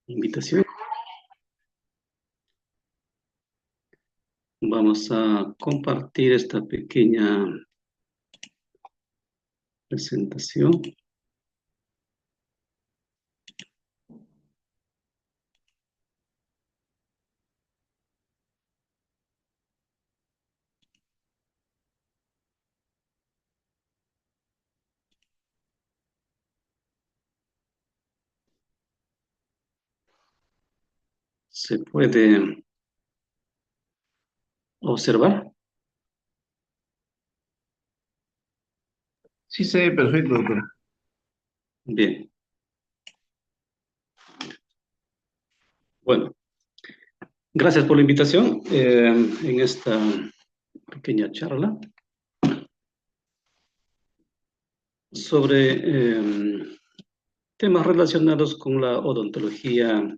invitación. Vamos a compartir esta pequeña presentación. Se puede observar. Sí, se ve perfecto, doctor. Bien. Bueno, gracias por la invitación en esta pequeña charla sobre temas relacionados con la odontología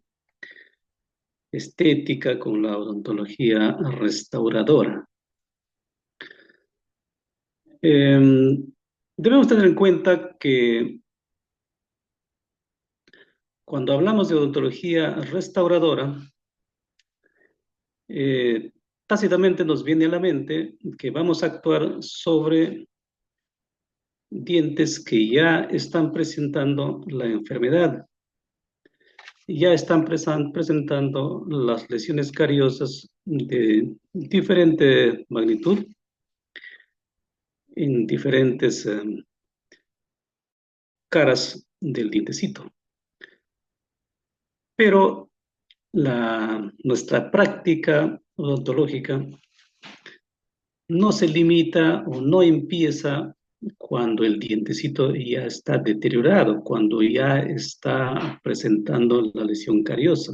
estética, con la odontología restauradora. Debemos tener en cuenta que cuando hablamos de odontología restauradora, eh, tácitamente nos viene a la mente que vamos a actuar sobre dientes que ya están presentando la enfermedad, ya están presentando las lesiones cariosas de diferente magnitud, en diferentes caras del dientecito. Pero nuestra práctica odontológica no se limita o no empieza cuando el dientecito ya está deteriorado, cuando ya está presentando la lesión cariosa.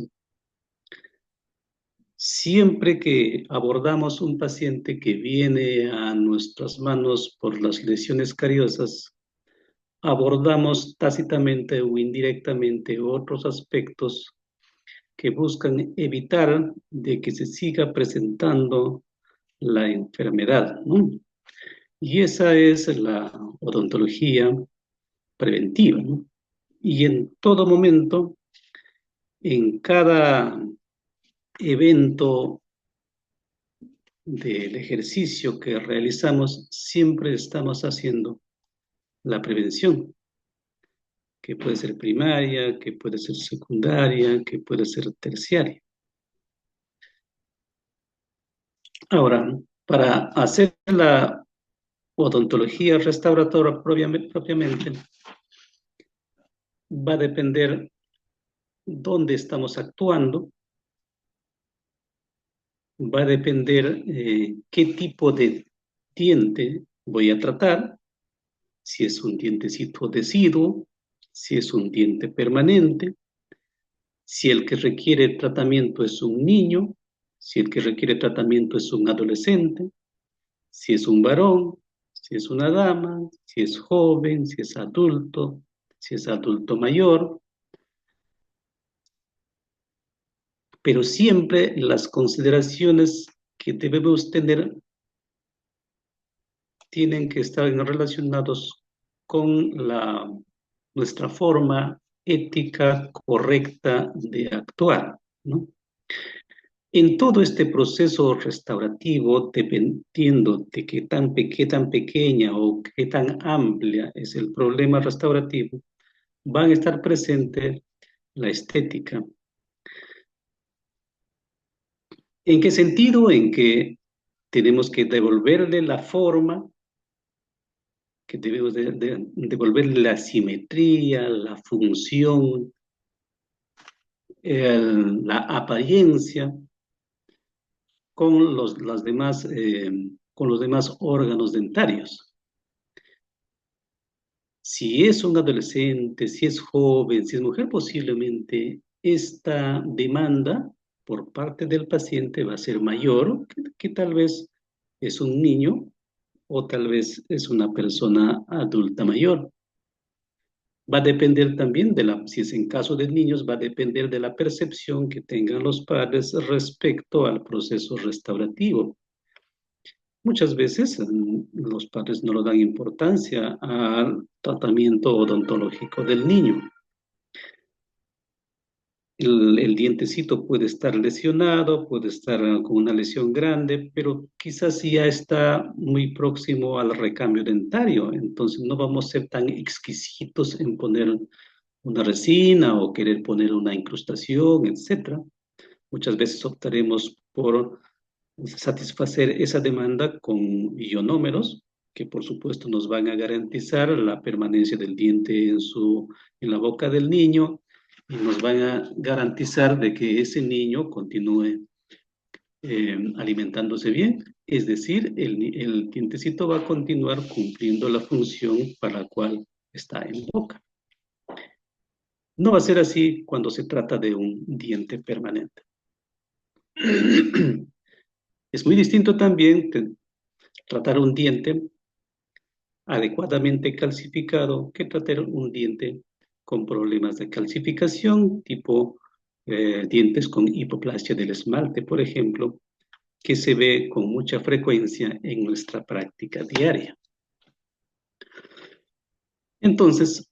Siempre que abordamos un paciente que viene a nuestras manos por las lesiones cariosas, abordamos tácitamente o indirectamente otros aspectos que buscan evitar de que se siga presentando la enfermedad, ¿no? Y esa es la odontología preventiva, ¿no? Y en todo momento, en cada evento del ejercicio que realizamos, siempre estamos haciendo la prevención, que puede ser primaria, que puede ser secundaria, que puede ser terciaria. Ahora, para hacer la odontología restauradora propiamente, va a depender dónde estamos actuando, va a depender qué tipo de diente voy a tratar, si es un dientecito deciduo, si es un diente permanente, si el que requiere tratamiento es un niño, si el que requiere tratamiento es un adolescente, si es un varón, si es una dama, si es joven, si es adulto mayor, pero siempre las consideraciones que debemos tener tienen que estar relacionados con nuestra forma ética correcta de actuar, ¿no? En todo este proceso restaurativo, dependiendo de qué tan pequeña o qué tan amplia es el problema restaurativo, van a estar presentes la estética. ¿En qué sentido? En que tenemos que devolverle la forma, que debemos devolverle la simetría, la función, la apariencia con con los demás órganos dentarios. Si es un adolescente, si es joven, si es mujer, posiblemente esta demanda por parte del paciente va a ser mayor que tal vez es un niño o tal vez es una persona adulta mayor. Va a depender también si es en caso de niños, va a depender de la percepción que tengan los padres respecto al proceso restaurativo. Muchas veces los padres no le dan importancia al tratamiento odontológico del niño. el dientecito puede estar lesionado, puede estar con una lesión grande, pero quizás ya está muy próximo al recambio dentario. Entonces no vamos a ser tan exquisitos en poner una resina o querer poner una incrustación, etcétera. Muchas veces optaremos por satisfacer esa demanda con ionómeros, que por supuesto nos van a garantizar la permanencia del diente en la boca del niño y nos van a garantizar de que ese niño continúe alimentándose bien. Es decir, el dientecito va a continuar cumpliendo la función para la cual está en boca. No va a ser así cuando se trata de un diente permanente. Es muy distinto también tratar un diente adecuadamente calcificado que tratar un diente con problemas de calcificación, tipo dientes con hipoplasia del esmalte, por ejemplo, que se ve con mucha frecuencia en nuestra práctica diaria. Entonces,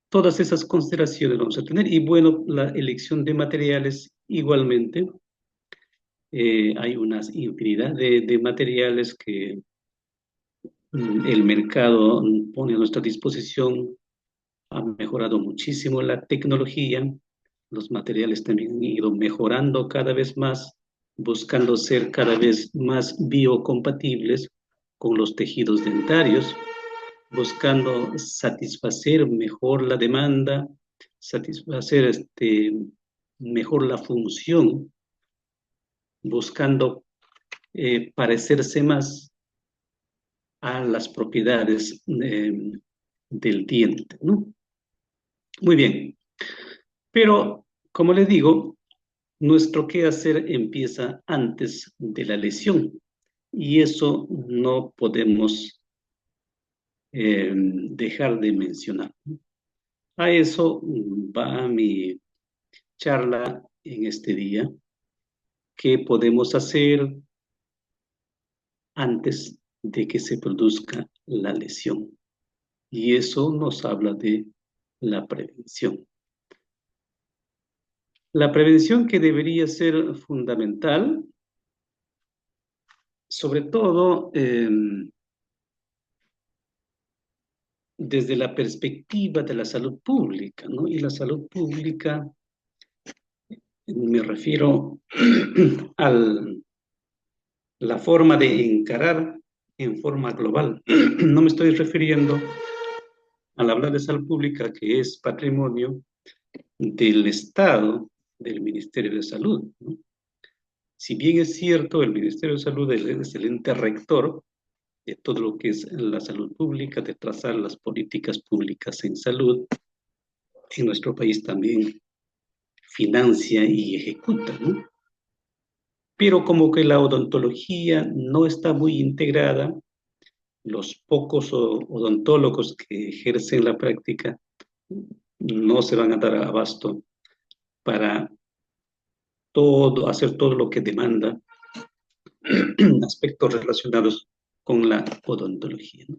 todas esas consideraciones vamos a tener y bueno, la elección de materiales igualmente. Hay una infinidad de materiales que el mercado pone a nuestra disposición. Ha mejorado muchísimo la tecnología, los materiales también han ido mejorando cada vez más, buscando ser cada vez más biocompatibles con los tejidos dentarios, buscando satisfacer mejor la demanda, satisfacer mejor la función, buscando parecerse más a las propiedades del diente, ¿no? Muy bien, pero como les digo, nuestro quehacer empieza antes de la lesión y eso no podemos dejar de mencionar. A eso va mi charla en este día. ¿Qué podemos hacer antes de que se produzca la lesión? Y eso nos habla de la prevención. La prevención que debería ser fundamental, sobre todo desde la perspectiva de la salud pública, ¿no? Y la salud pública, me refiero a la forma de encarar en forma global. No me estoy refiriendo al hablar de salud pública, que es patrimonio del Estado, del Ministerio de Salud, ¿no? Si bien es cierto, el Ministerio de Salud es el ente rector de todo lo que es la salud pública, de trazar las políticas públicas en salud, en nuestro país también financia y ejecuta, ¿no? Pero como que la odontología no está muy integrada, los pocos odontólogos que ejercen la práctica no se van a dar abasto para todo, hacer todo lo que demanda aspectos relacionados con la odontología, ¿no?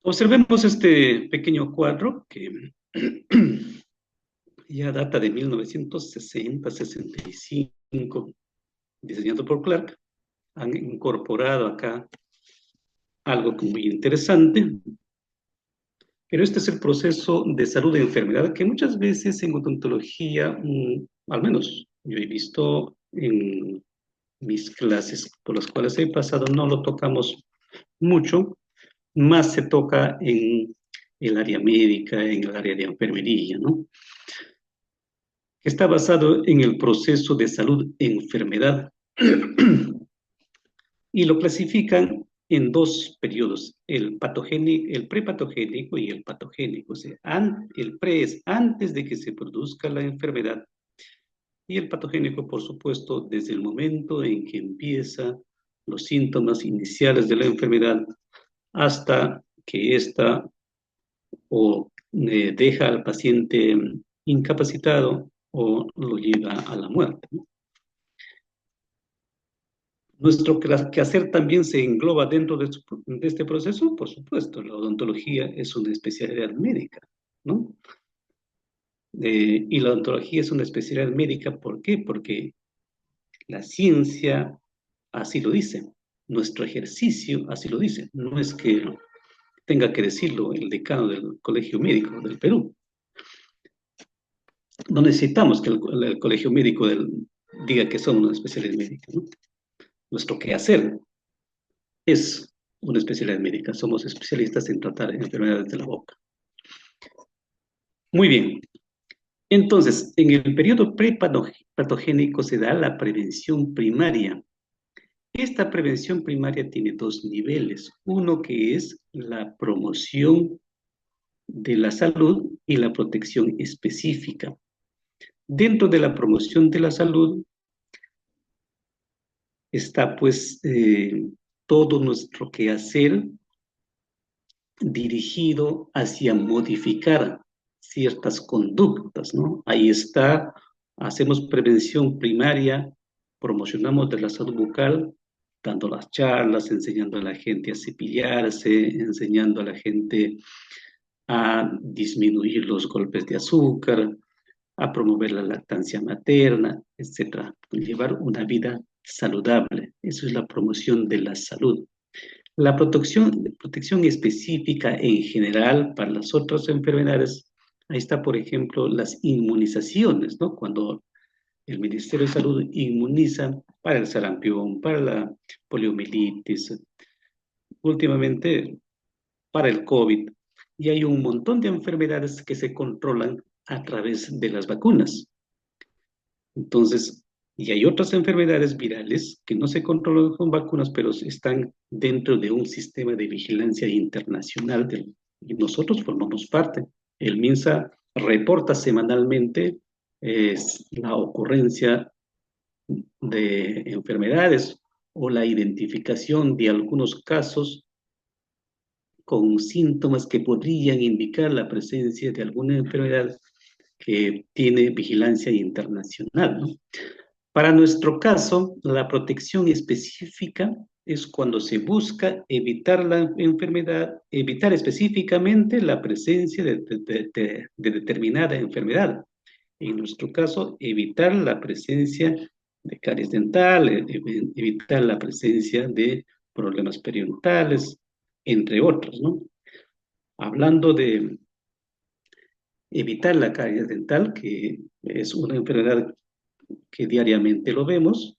Observemos este pequeño cuadro que ya data de 1960-65, diseñado por Clark. Han incorporado acá algo muy interesante, pero este es el proceso de salud de enfermedad que muchas veces en odontología, al menos yo he visto en mis clases por las cuales he pasado, no lo tocamos mucho, más se toca en el área médica, en el área de enfermería, ¿no? Está basado en el proceso de salud-enfermedad y lo clasifican en dos periodos, el prepatogénico y el patogénico. O sea, el pre es antes de que se produzca la enfermedad y el patogénico, por supuesto, desde el momento en que empiezan los síntomas iniciales de la enfermedad hasta que ésta deja al paciente incapacitado o lo lleva a la muerte, ¿no? Nuestro quehacer también se engloba dentro de este proceso, por supuesto, la odontología es una especialidad médica. ¿no? Y la odontología es una especialidad médica, ¿por qué? Porque la ciencia así lo dice, nuestro ejercicio así lo dice, no es que tenga que decirlo el decano del Colegio Médico del Perú. No necesitamos que el Colegio Médico diga que somos una especialidad médica, ¿no? Nuestro quehacer es una especialidad médica, somos especialistas en tratar enfermedades de la boca. Muy bien, entonces, en el periodo prepatogénico se da la prevención primaria. Esta prevención primaria tiene dos niveles. Uno que es la promoción de la salud y la protección específica. Dentro de la promoción de la salud está pues todo nuestro quehacer dirigido hacia modificar ciertas conductas, ¿no? Ahí está, hacemos prevención primaria, promocionamos de la salud bucal, dando las charlas, enseñando a la gente a cepillarse, enseñando a la gente a disminuir los golpes de azúcar, a promover la lactancia materna, etcétera. Llevar una vida saludable. Eso es la promoción de la salud. La protección específica en general para las otras enfermedades, ahí está, por ejemplo, las inmunizaciones, ¿no? Cuando el Ministerio de Salud inmuniza para el sarampión, para la poliomielitis, últimamente para el COVID, y hay un montón de enfermedades que se controlan a través de las vacunas. Entonces, y hay otras enfermedades virales que no se controlan con vacunas, pero están dentro de un sistema de vigilancia internacional y nosotros formamos parte. El MINSA reporta semanalmente la ocurrencia de enfermedades o la identificación de algunos casos con síntomas que podrían indicar la presencia de alguna enfermedad que tiene vigilancia internacional, ¿no? Para nuestro caso, la protección específica es cuando se busca evitar la enfermedad, evitar específicamente la presencia de determinada enfermedad. En nuestro caso, evitar la presencia de caries dental, evitar la presencia de problemas periodontales, entre otros, ¿no? Hablando de evitar la caries dental, que es una enfermedad que diariamente lo vemos,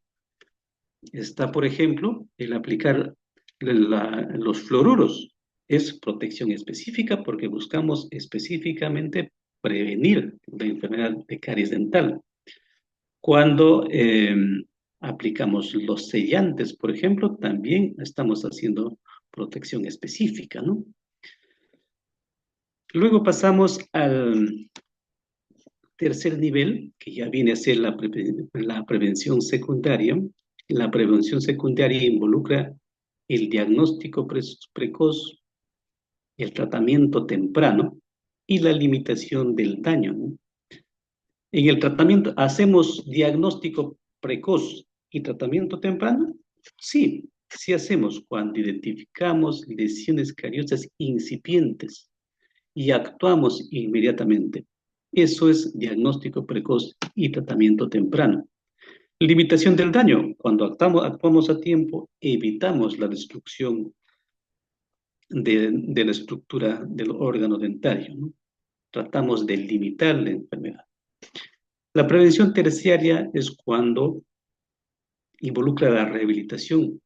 está, por ejemplo, el aplicar los fluoruros. Es protección específica porque buscamos específicamente prevenir la enfermedad de caries dental. Cuando aplicamos los sellantes, por ejemplo, también estamos haciendo protección específica, ¿no? Luego pasamos al tercer nivel, que ya viene a ser la prevención secundaria. La prevención secundaria involucra el diagnóstico precoz, el tratamiento temprano y la limitación del daño, ¿no? En el tratamiento, ¿hacemos diagnóstico precoz y tratamiento temprano? Sí, sí hacemos cuando identificamos lesiones cariosas incipientes y actuamos inmediatamente. Eso es diagnóstico precoz y tratamiento temprano. Limitación del daño. Cuando actuamos a tiempo, evitamos la destrucción de la estructura del órgano dentario, ¿no? Tratamos de limitar la enfermedad. La prevención terciaria es cuando involucra la rehabilitación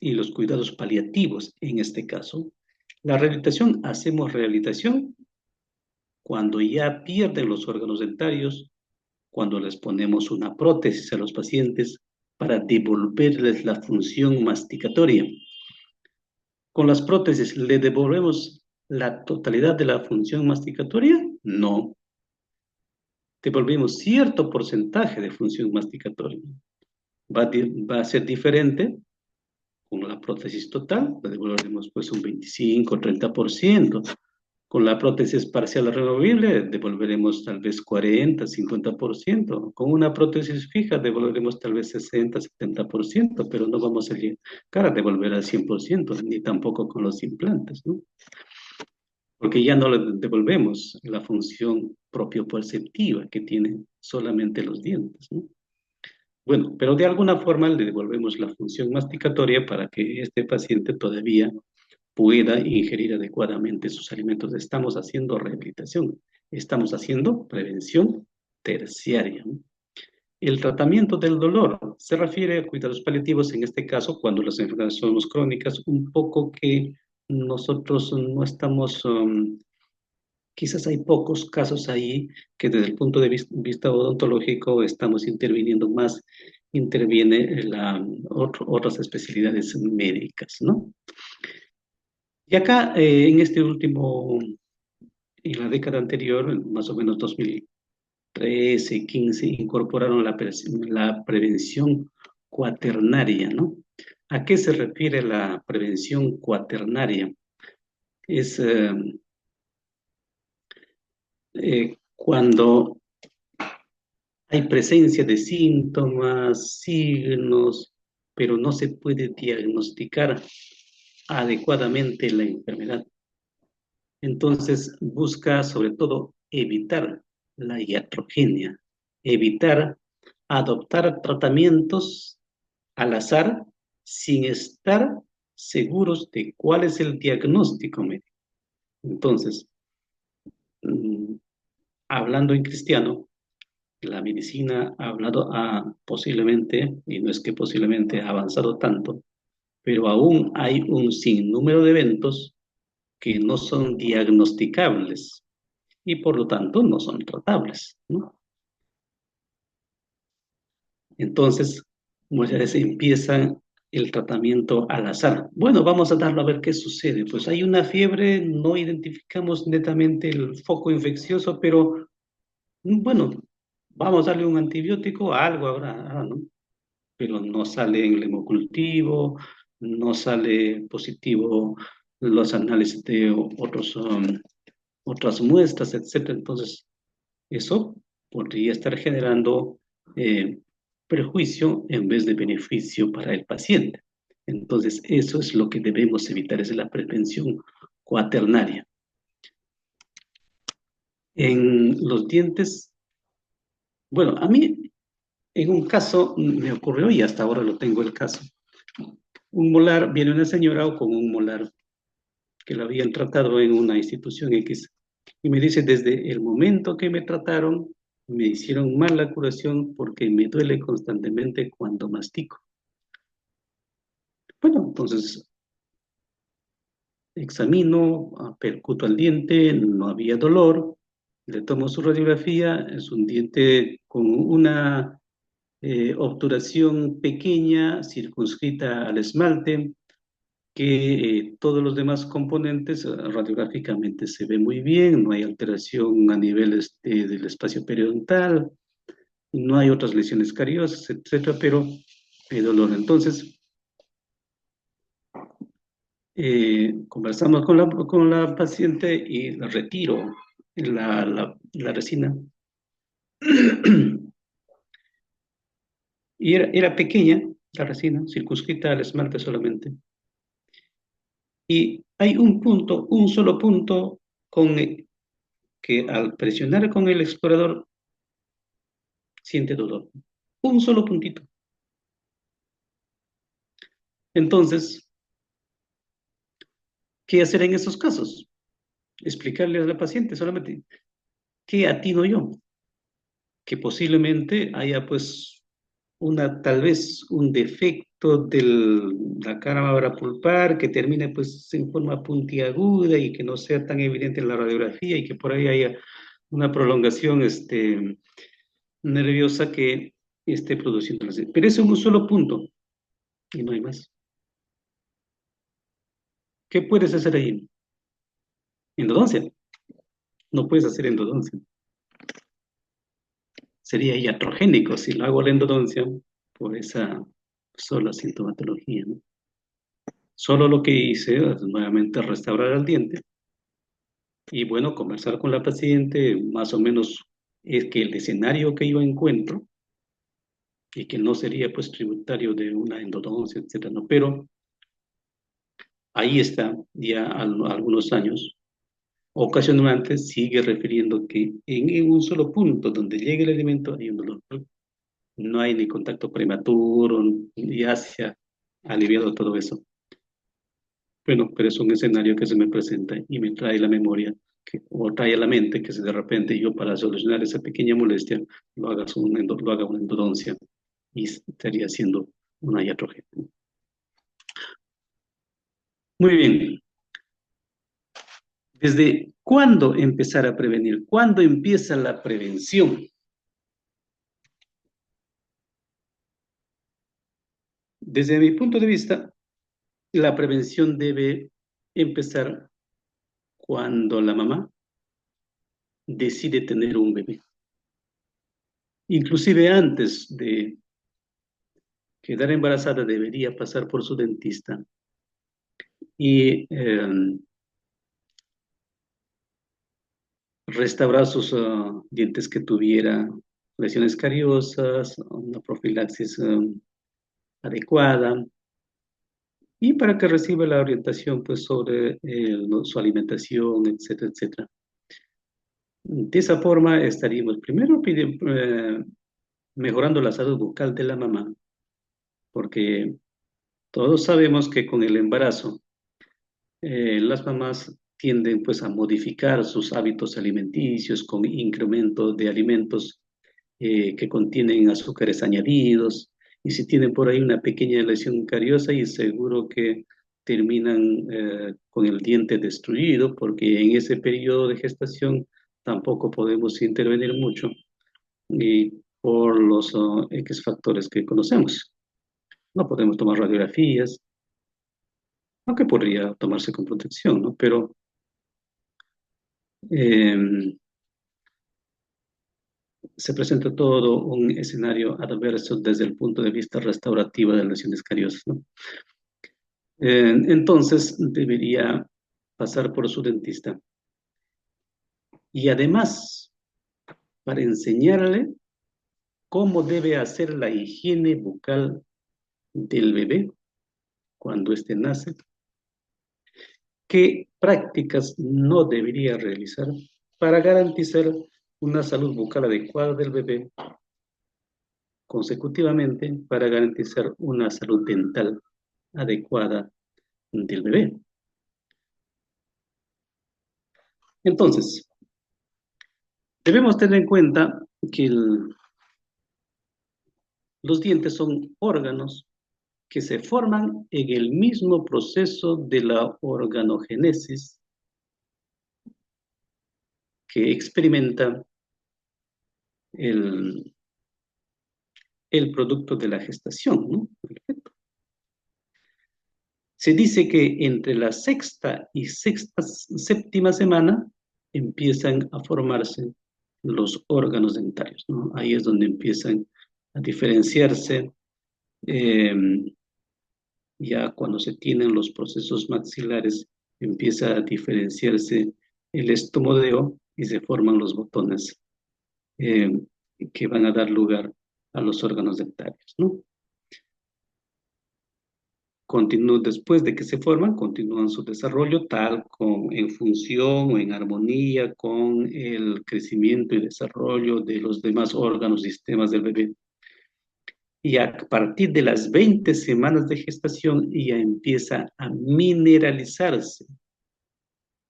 y los cuidados paliativos, en este caso. La rehabilitación, hacemos rehabilitación cuando ya pierden los órganos dentarios, cuando les ponemos una prótesis a los pacientes para devolverles la función masticatoria. ¿Con las prótesis le devolvemos la totalidad de la función masticatoria? No. Devolvemos cierto porcentaje de función masticatoria. Va a ser diferente con la prótesis total, le devolveremos pues un 25 o 30%. Con la prótesis parcial removible devolveremos tal vez 40, 50%. Con una prótesis fija devolveremos tal vez 60, 70%, pero no vamos a llegar a devolver al 100%, ni tampoco con los implantes, ¿no? porque ya no le devolvemos la función propioperceptiva que tienen solamente los dientes, ¿no? Bueno, pero de alguna forma le devolvemos la función masticatoria para que este paciente todavía pueda ingerir adecuadamente sus alimentos. Estamos haciendo rehabilitación, estamos haciendo prevención terciaria, ¿no? El tratamiento del dolor se refiere a cuidados paliativos, en este caso, cuando las enfermedades son crónicas, un poco que nosotros no estamos, quizás hay pocos casos ahí que desde el punto de vista odontológico estamos interviniendo más, interviene otras especialidades médicas, ¿no? Y acá, en este último, en la década anterior, más o menos 2013, 15, incorporaron la prevención cuaternaria, ¿no? ¿A qué se refiere la prevención cuaternaria? Es cuando hay presencia de síntomas, signos, pero no se puede diagnosticar adecuadamente la enfermedad. Entonces busca sobre todo evitar la iatrogenia, evitar adoptar tratamientos al azar sin estar seguros de cuál es el diagnóstico médico. Entonces, mm, hablando en cristiano, la medicina ha hablado posiblemente, y no es que posiblemente ha avanzado tanto, pero aún hay un sinnúmero de eventos que no son diagnosticables y por lo tanto no son tratables, ¿no? Entonces, muchas veces empieza el tratamiento al azar. Bueno, vamos a darlo a ver qué sucede. Pues hay una fiebre, no identificamos netamente el foco infeccioso, pero bueno, vamos a darle un antibiótico, algo habrá, ¿no? Pero no sale en el hemocultivo, no sale positivo los análisis de otras muestras, etcétera. Entonces, eso podría estar generando eh, perjuicio en vez de beneficio para el paciente. Entonces, eso es lo que debemos evitar, es la prevención cuaternaria. En los dientes, bueno, a mí en un caso me ocurrió y hasta ahora lo tengo el caso. Un molar, viene una señora o con un molar que la habían tratado en una institución X y me dice, desde el momento que me trataron, me hicieron mal la curación porque me duele constantemente cuando mastico. Bueno, entonces examino, percuto al diente, no había dolor, le tomo su radiografía, es un diente con una obturación pequeña, circunscrita al esmalte, que todos los demás componentes radiográficamente se ve muy bien, no hay alteración a niveles del espacio periodontal, no hay otras lesiones cariosas, etcétera, pero hay dolor. Entonces, conversamos con la paciente y la retiro la resina. Y era pequeña la resina, circunscrita al esmalte solamente. Y hay un punto, un solo punto que al presionar con el explorador siente dolor. Un solo puntito. Entonces, ¿qué hacer en esos casos? Explicarle a la paciente solamente, ¿qué atino yo? Que posiblemente haya pues tal vez un defecto de la cámara pulpar que termine pues en forma puntiaguda y que no sea tan evidente en la radiografía y que por ahí haya una prolongación nerviosa que esté produciendo. Pero eso es un solo punto y no hay más. ¿Qué puedes hacer ahí? Endodoncia. No puedes hacer endodoncia. Sería iatrogénico si lo hago la endodoncia por esa sola sintomatología, ¿no? Solo lo que hice es nuevamente restaurar el diente y bueno, conversar con la paciente, más o menos es que el escenario que yo encuentro y que no sería pues tributario de una endodoncia, etcétera, ¿no? Pero ahí está ya algunos años Ocasionalmente sigue refiriendo que en un solo punto donde llegue el alimento hay un dolor. No hay ni contacto prematuro, ya se ha aliviado todo eso. Bueno, pero es un escenario que se me presenta y me trae la memoria, o trae a la mente que si de repente yo para solucionar esa pequeña molestia lo haga una endodoncia y estaría haciendo una iatrogenia. Muy bien. ¿Desde cuándo empezar a prevenir? ¿Cuándo empieza la prevención? Desde mi punto de vista, la prevención debe empezar cuando la mamá decide tener un bebé. Inclusive antes de quedar embarazada debería pasar por su dentista y restaurar sus dientes que tuviera lesiones cariosas, una profilaxis adecuada y para que reciba la orientación pues, sobre su alimentación, etcétera, etcétera. De esa forma estaríamos primero mejorando la salud bucal de la mamá, porque todos sabemos que con el embarazo las mamás tienden pues a modificar sus hábitos alimenticios con incremento de alimentos que contienen azúcares añadidos y si tienen por ahí una pequeña lesión cariosa y seguro que terminan con el diente destruido porque en ese periodo de gestación tampoco podemos intervenir mucho y por los X factores que conocemos. No podemos tomar radiografías, aunque podría tomarse con protección, ¿no? Pero eh, se presenta todo un escenario adverso desde el punto de vista restaurativo de las lesiones cariosas, ¿no? Entonces debería pasar por su dentista. Y además, para enseñarle cómo debe hacer la higiene bucal del bebé cuando éste nace, qué prácticas no debería realizar para garantizar una salud bucal adecuada del bebé, consecutivamente para garantizar una salud dental adecuada del bebé. Entonces, debemos tener en cuenta que los dientes son órganos que se forman en el mismo proceso de la organogénesis que experimenta el, el producto de la gestación, ¿no? Se dice que entre la sexta y séptima semana empiezan a formarse los órganos dentarios, ¿no? Ahí es donde empiezan a diferenciarse, eh, ya cuando se tienen los procesos maxilares, empieza a diferenciarse el estomodeo y se forman los botones eh, que van a dar lugar a los órganos dentarios, ¿no? Después de que se forman, continúan su desarrollo en función o en armonía con el crecimiento y desarrollo de los demás órganos y sistemas del bebé. Y a partir de las 20 semanas de gestación ya empieza a mineralizarse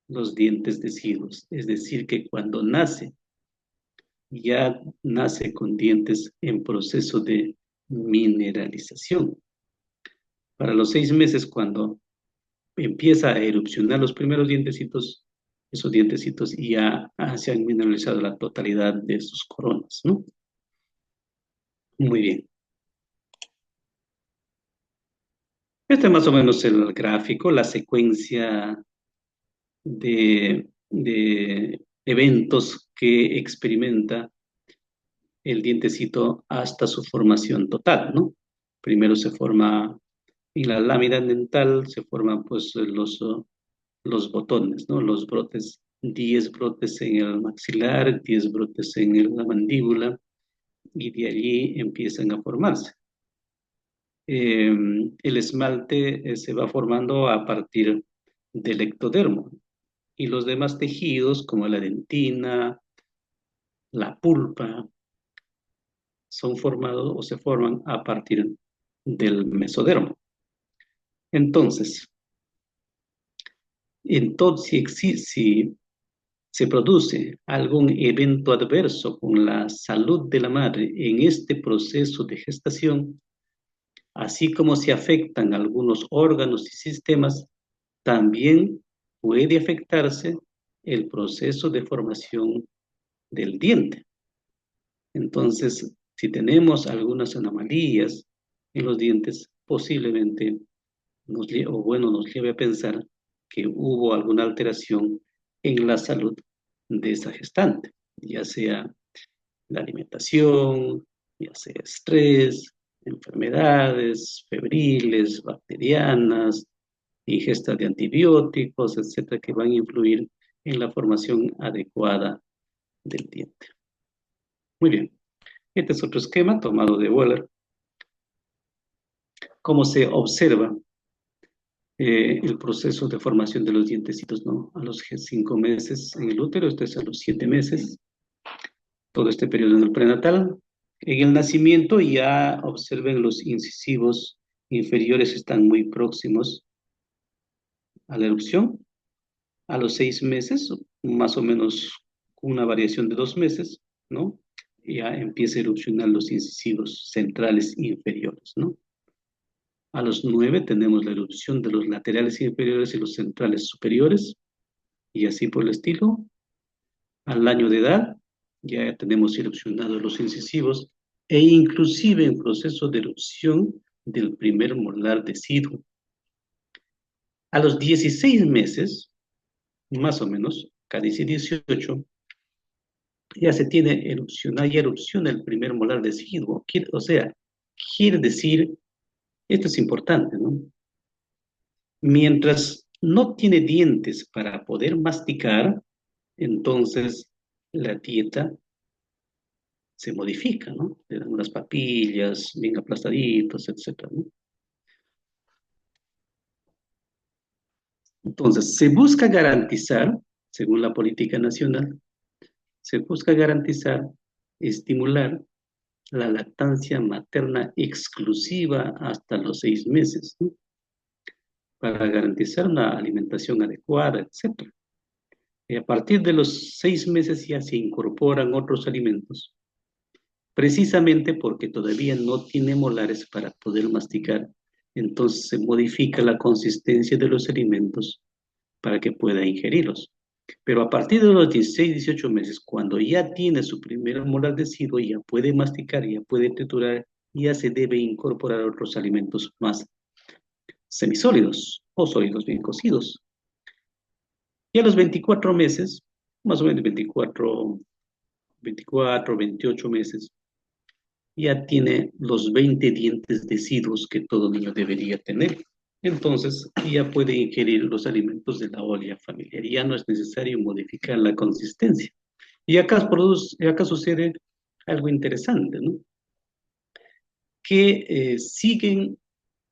los dientes deciduos, es decir, que cuando nace, ya nace con dientes en proceso de mineralización. Para los 6 meses, cuando empieza a erupcionar los primeros dientecitos, esos dientecitos ya se han mineralizado la totalidad de sus coronas, ¿no? Muy bien. Este es más o menos el gráfico, la secuencia de eventos que experimenta el dientecito hasta su formación total, ¿no? Primero se forma en la lámina dental, se forman pues los botones, ¿no? Los brotes, 10 brotes en el maxilar, 10 brotes en la mandíbula, y de allí empiezan a formarse. El esmalte se va formando a partir del ectodermo. y los demás tejidos, como la dentina, la pulpa, son formados o se forman a partir del mesodermo. Entonces, si se produce algún evento adverso con la salud de la madre en este proceso de gestación, así como se afectan algunos órganos y sistemas, también puede afectarse el proceso de formación del diente. Entonces, si tenemos algunas anomalías en los dientes, posiblemente nos lleve a pensar que hubo alguna alteración en la salud de esa gestante, ya sea la alimentación, ya sea estrés, enfermedades febriles, bacterianas, ingesta de antibióticos, etcétera, que van a influir en la formación adecuada del diente. Muy bien. Este es otro esquema tomado de Wöhler. Cómo se observa el proceso de formación de los dientecitos, ¿no? A los 5 meses en el útero, esto es a los 7 meses, todo este periodo en el prenatal. En el nacimiento ya observen los incisivos inferiores están muy próximos a la erupción. A los 6 meses, más o menos una variación de 2 meses, ¿no? Ya empieza a erupcionar los incisivos centrales inferiores, ¿no? A los 9 tenemos la erupción de los laterales inferiores y los centrales superiores, y así por el estilo. Al año de edad ya tenemos erupcionados los incisivos e inclusive en proceso de erupción del primer molar deciduo. A los 16 meses, más o menos, casi 18, ya se tiene ya erupciona el primer molar deciduo. O sea, quiere decir, esto es importante, ¿no? Mientras no tiene dientes para poder masticar, entonces la dieta se modifica, ¿no? Le dan unas papillas bien aplastaditos, etcétera, ¿no? Entonces, se busca garantizar, según la política nacional, se busca garantizar, estimular la lactancia materna exclusiva hasta los 6 meses, ¿no? Para garantizar una alimentación adecuada, etcétera. Y a partir de los 6 meses ya se incorporan otros alimentos, precisamente porque todavía no tiene molares para poder masticar. Entonces se modifica la consistencia de los alimentos para que pueda ingerirlos. Pero a partir de los 16, 18 meses, cuando ya tiene su primer molar deciduo, ya puede masticar, ya puede triturar, ya se debe incorporar otros alimentos más semisólidos o sólidos bien cocidos. Y a los 24 meses, más o menos 24, 28 meses, ya tiene los 20 dientes deciduos que todo niño debería tener. Entonces, ya puede ingerir los alimentos de la olla familiar. Ya no es necesario modificar la consistencia. Y acá sucede algo interesante, ¿no? Que siguen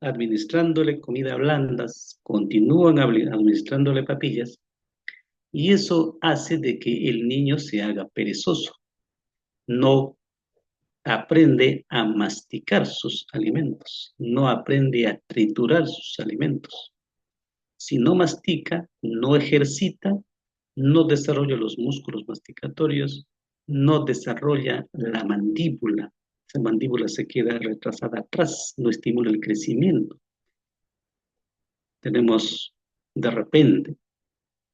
administrándole comida blanda, continúan administrándole papillas, y eso hace de que el niño se haga perezoso, no aprende a masticar sus alimentos, no aprende a triturar sus alimentos. Si no mastica, no ejercita, no desarrolla los músculos masticatorios, no desarrolla la mandíbula. Esa mandíbula se queda retrasada atrás, no estimula el crecimiento. Tenemos de repente,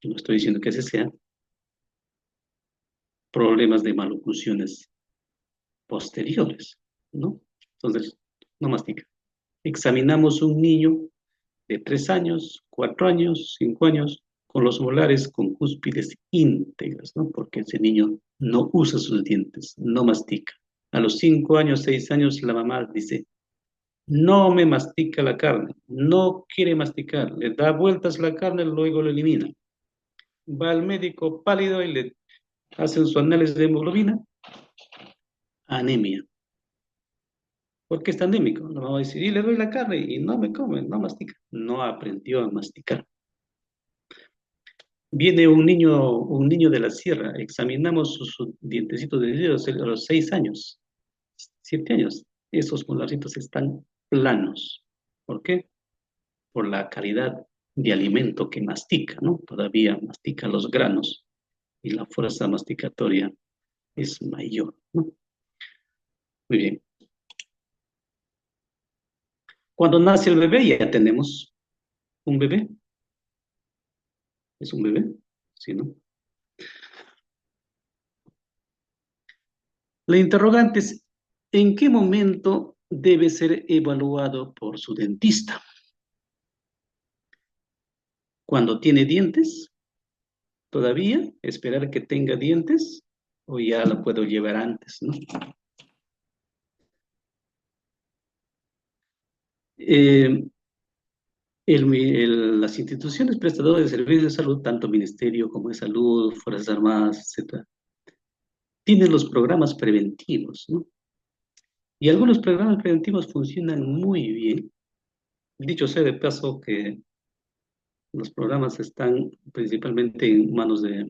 no estoy diciendo que así sea, problemas de maloclusiones posteriores, ¿no? Entonces, no mastica. Examinamos un niño de 3 años, 4 años, 5 años, con los molares con cúspides íntegras, ¿no? Porque ese niño no usa sus dientes, no mastica. A los 5 años, 6 años, la mamá dice, no me mastica la carne, no quiere masticar, le da vueltas la carne, luego lo elimina. Va al médico pálido y le hacen su análisis de hemoglobina, anemia. ¿Por qué está anémico? La mamá va a decir, y le doy la carne y no me come, no mastica. No aprendió a masticar. Viene un niño de la sierra, examinamos sus dientecitos de dedos a los 6 años, 7 años. Esos molarcitos están planos. ¿Por qué? Por la calidad de alimento que mastica, ¿no? Todavía mastica los granos y la fuerza masticatoria es mayor, ¿no? Muy bien. Cuando nace el bebé ya tenemos un bebé. ¿Es un bebé? Sí, ¿no? La interrogante es, ¿en qué momento debe ser evaluado por su dentista? ¿Cuando tiene dientes? ¿Todavía? ¿Esperar que tenga dientes? ¿O ya la puedo llevar antes, ¿no? Eh, las instituciones prestadoras de servicios de salud, tanto Ministerio como de Salud, Fuerzas Armadas, etcétera, tienen los programas preventivos, ¿no? Y algunos programas preventivos funcionan muy bien. Dicho sea de paso que los programas están principalmente en manos de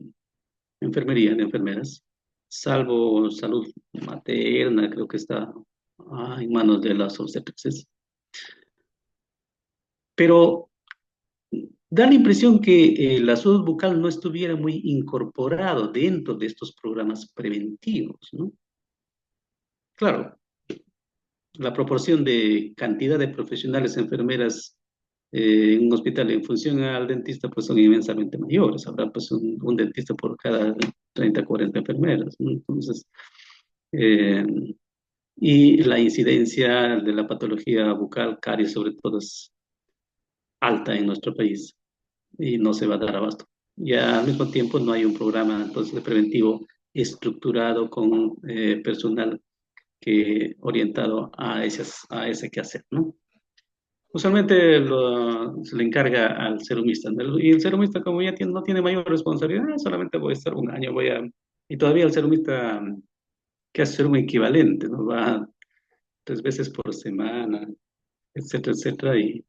enfermería, de enfermeras, salvo salud materna, creo que está en manos de las obstetras. Pero da la impresión que la salud bucal no estuviera muy incorporado dentro de estos programas preventivos, ¿no? Claro, la proporción de cantidad de profesionales enfermeras en un hospital en función al dentista pues son inmensamente mayores. Habrá pues un dentista por cada 30 40 enfermeras, ¿no? Entonces, eh, y la incidencia de la patología bucal, caries sobre todo, es alta en nuestro país y no se va a dar abasto. Y al mismo tiempo no hay un programa entonces de preventivo estructurado con personal que orientado a ese quehacer, ¿no? Usualmente se le encarga al serumista, ¿no? Y el serumista, como ya no tiene mayor responsabilidad, solamente voy a estar un año, y todavía el serumista que hace serum equivalente, ¿no? Va 3 veces por semana, etcétera, etcétera, y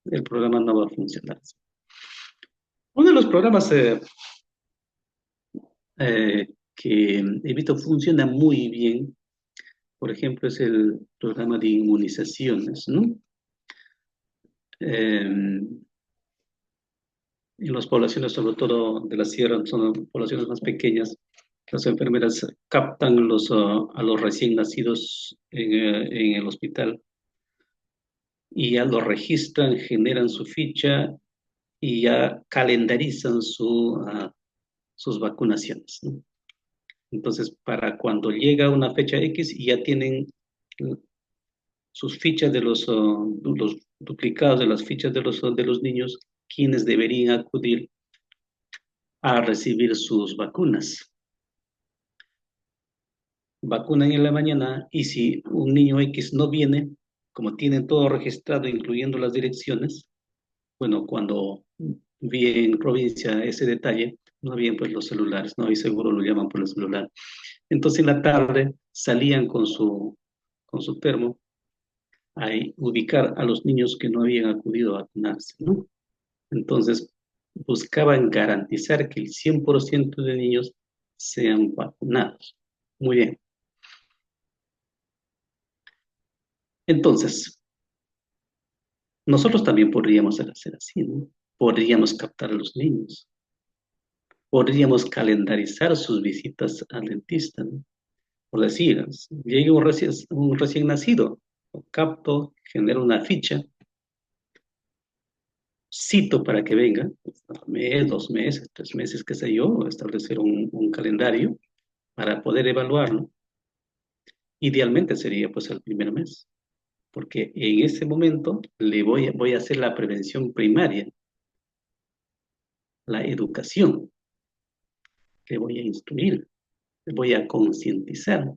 el programa no va a funcionar. Uno de los programas que he visto funciona muy bien, por ejemplo, es el programa de inmunizaciones, ¿no? En las poblaciones, sobre todo de la sierra, son poblaciones más pequeñas, las enfermeras captan a los recién nacidos en el hospital y ya los registran, generan su ficha y ya calendarizan sus vacunaciones, ¿no? Entonces, para cuando llega una fecha X, ya tienen sus fichas los duplicados de las fichas de los niños, quienes deberían acudir a recibir sus vacunas. Vacunan en la mañana y si un niño X no viene, como tienen todo registrado, incluyendo las direcciones, bueno, cuando vi en provincia ese detalle, no habían pues los celulares, no, y seguro lo llaman por el celular. Entonces en la tarde salían con su termo a ubicar a los niños que no habían acudido a vacunarse, ¿no? Entonces buscaban garantizar que el 100% de niños sean vacunados. Muy bien. Entonces, nosotros también podríamos hacer así, ¿no? Podríamos captar a los niños, podríamos calendarizar sus visitas al dentista, ¿no? Por decir, llega un recién nacido, lo capto, genero una ficha, cito para que venga, pues, un mes, 2 meses, 3 meses, qué sé yo, establecer un calendario para poder evaluarlo. Idealmente sería pues el primer mes, porque en ese momento voy a hacer la prevención primaria, la educación, que voy a instruir, voy a concientizar,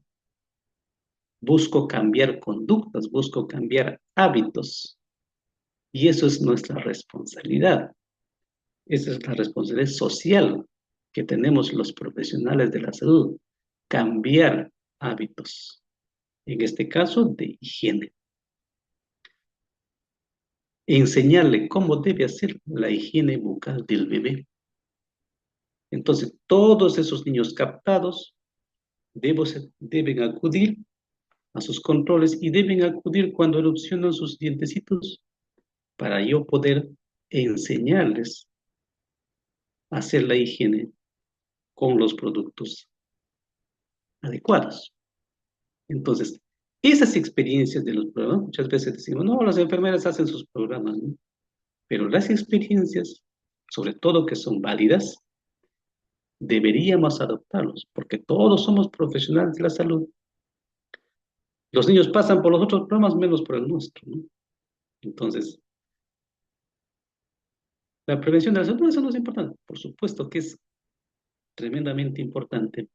busco cambiar conductas, busco cambiar hábitos, y eso es nuestra responsabilidad. Esa es la responsabilidad social que tenemos los profesionales de la salud, cambiar hábitos, en este caso de higiene. Enseñarle cómo debe hacer la higiene bucal del bebé. Entonces, todos esos niños captados deben acudir a sus controles y deben acudir cuando erupcionan sus dientecitos para yo poder enseñarles a hacer la higiene con los productos adecuados. Entonces, esas experiencias de los programas, muchas veces decimos, no, las enfermeras hacen sus programas, ¿no? Pero las experiencias, sobre todo que son válidas, deberíamos adoptarlos, porque todos somos profesionales de la salud. Los niños pasan por los otros programas menos por el nuestro, ¿no? Entonces, la prevención de la salud, eso no es importante. Por supuesto que es tremendamente importante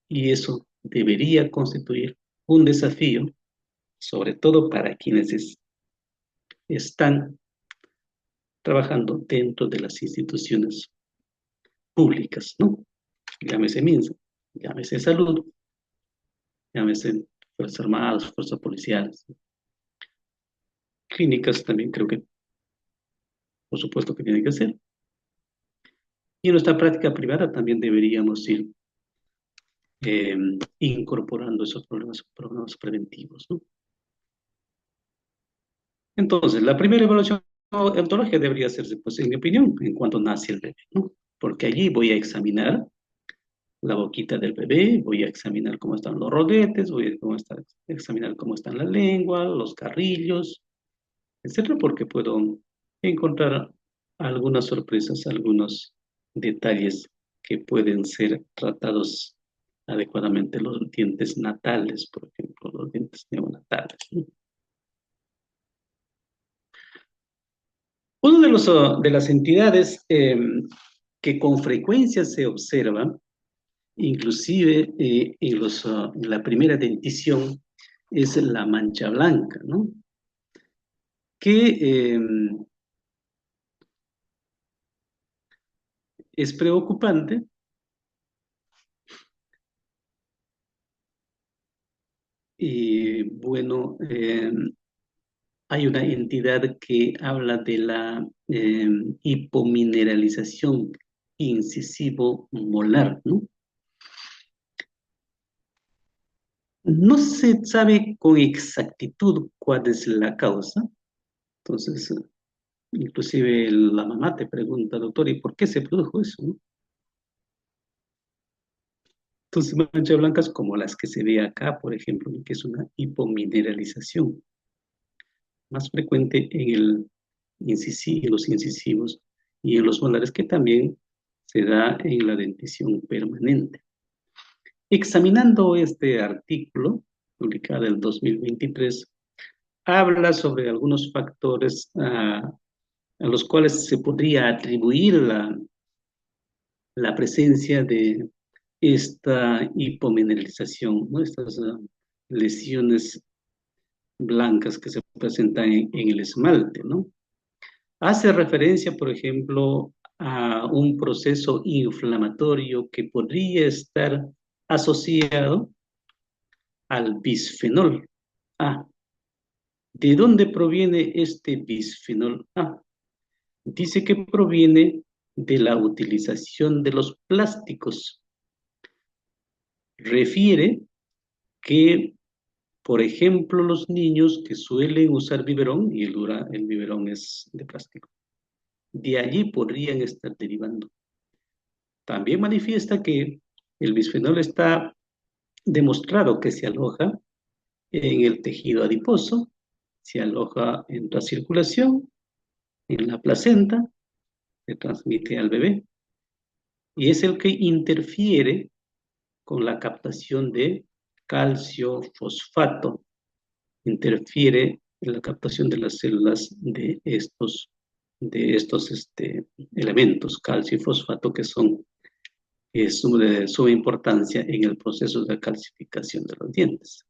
y eso debería constituir un desafío, sobre todo para quienes están trabajando dentro de las instituciones públicas, ¿no? Llámese MINSA, llámese salud, llámese Fuerzas Armadas, Fuerzas Policiales, clínicas también creo que, por supuesto que tienen que hacer. Y en nuestra práctica privada también deberíamos ir eh, incorporando esos programas preventivos, ¿no? Entonces, la primera evaluación ontológica debería hacerse, pues, en mi opinión, en cuanto nace el bebé, ¿no? Porque allí voy a examinar la boquita del bebé, voy a examinar cómo están los rodetes, examinar cómo están la lengua, los carrillos, etcétera, porque puedo encontrar algunas sorpresas, algunos detalles que pueden ser tratados adecuadamente, los dientes natales, por ejemplo, los dientes neonatales, ¿no? Uno de de las entidades que con frecuencia se observa, inclusive en la primera dentición, es la mancha blanca, ¿no? Que es preocupante y bueno, hay una entidad que habla de la hipomineralización incisivo molar, ¿no? No se sabe con exactitud cuál es la causa. Entonces, inclusive la mamá te pregunta, doctor, ¿y por qué se produjo eso, no? Entonces, manchas blancas como las que se ve acá, por ejemplo, que es una hipomineralización, más frecuente en en los incisivos y en los molares, que también se da en la dentición permanente. Examinando este artículo, publicado en 2023, habla sobre algunos factores a los cuales se podría atribuir la presencia de esta hipomineralización, ¿no? Estas lesiones blancas que se presentan en el esmalte, ¿no? Hace referencia, por ejemplo, a un proceso inflamatorio que podría estar asociado al bisfenol A. ¿De dónde proviene este bisfenol A? Dice que proviene de la utilización de los plásticos. Refiere que, por ejemplo, los niños que suelen usar biberón, y el biberón es de plástico, de allí podrían estar derivando. También manifiesta que el bisfenol está demostrado que se aloja en el tejido adiposo, se aloja en la circulación, en la placenta, se transmite al bebé, y es el que interfiere con la captación de calcio fosfato, interfiere en la captación de las células de estos elementos, calcio y fosfato, que son de suma importancia en el proceso de calcificación de los dientes.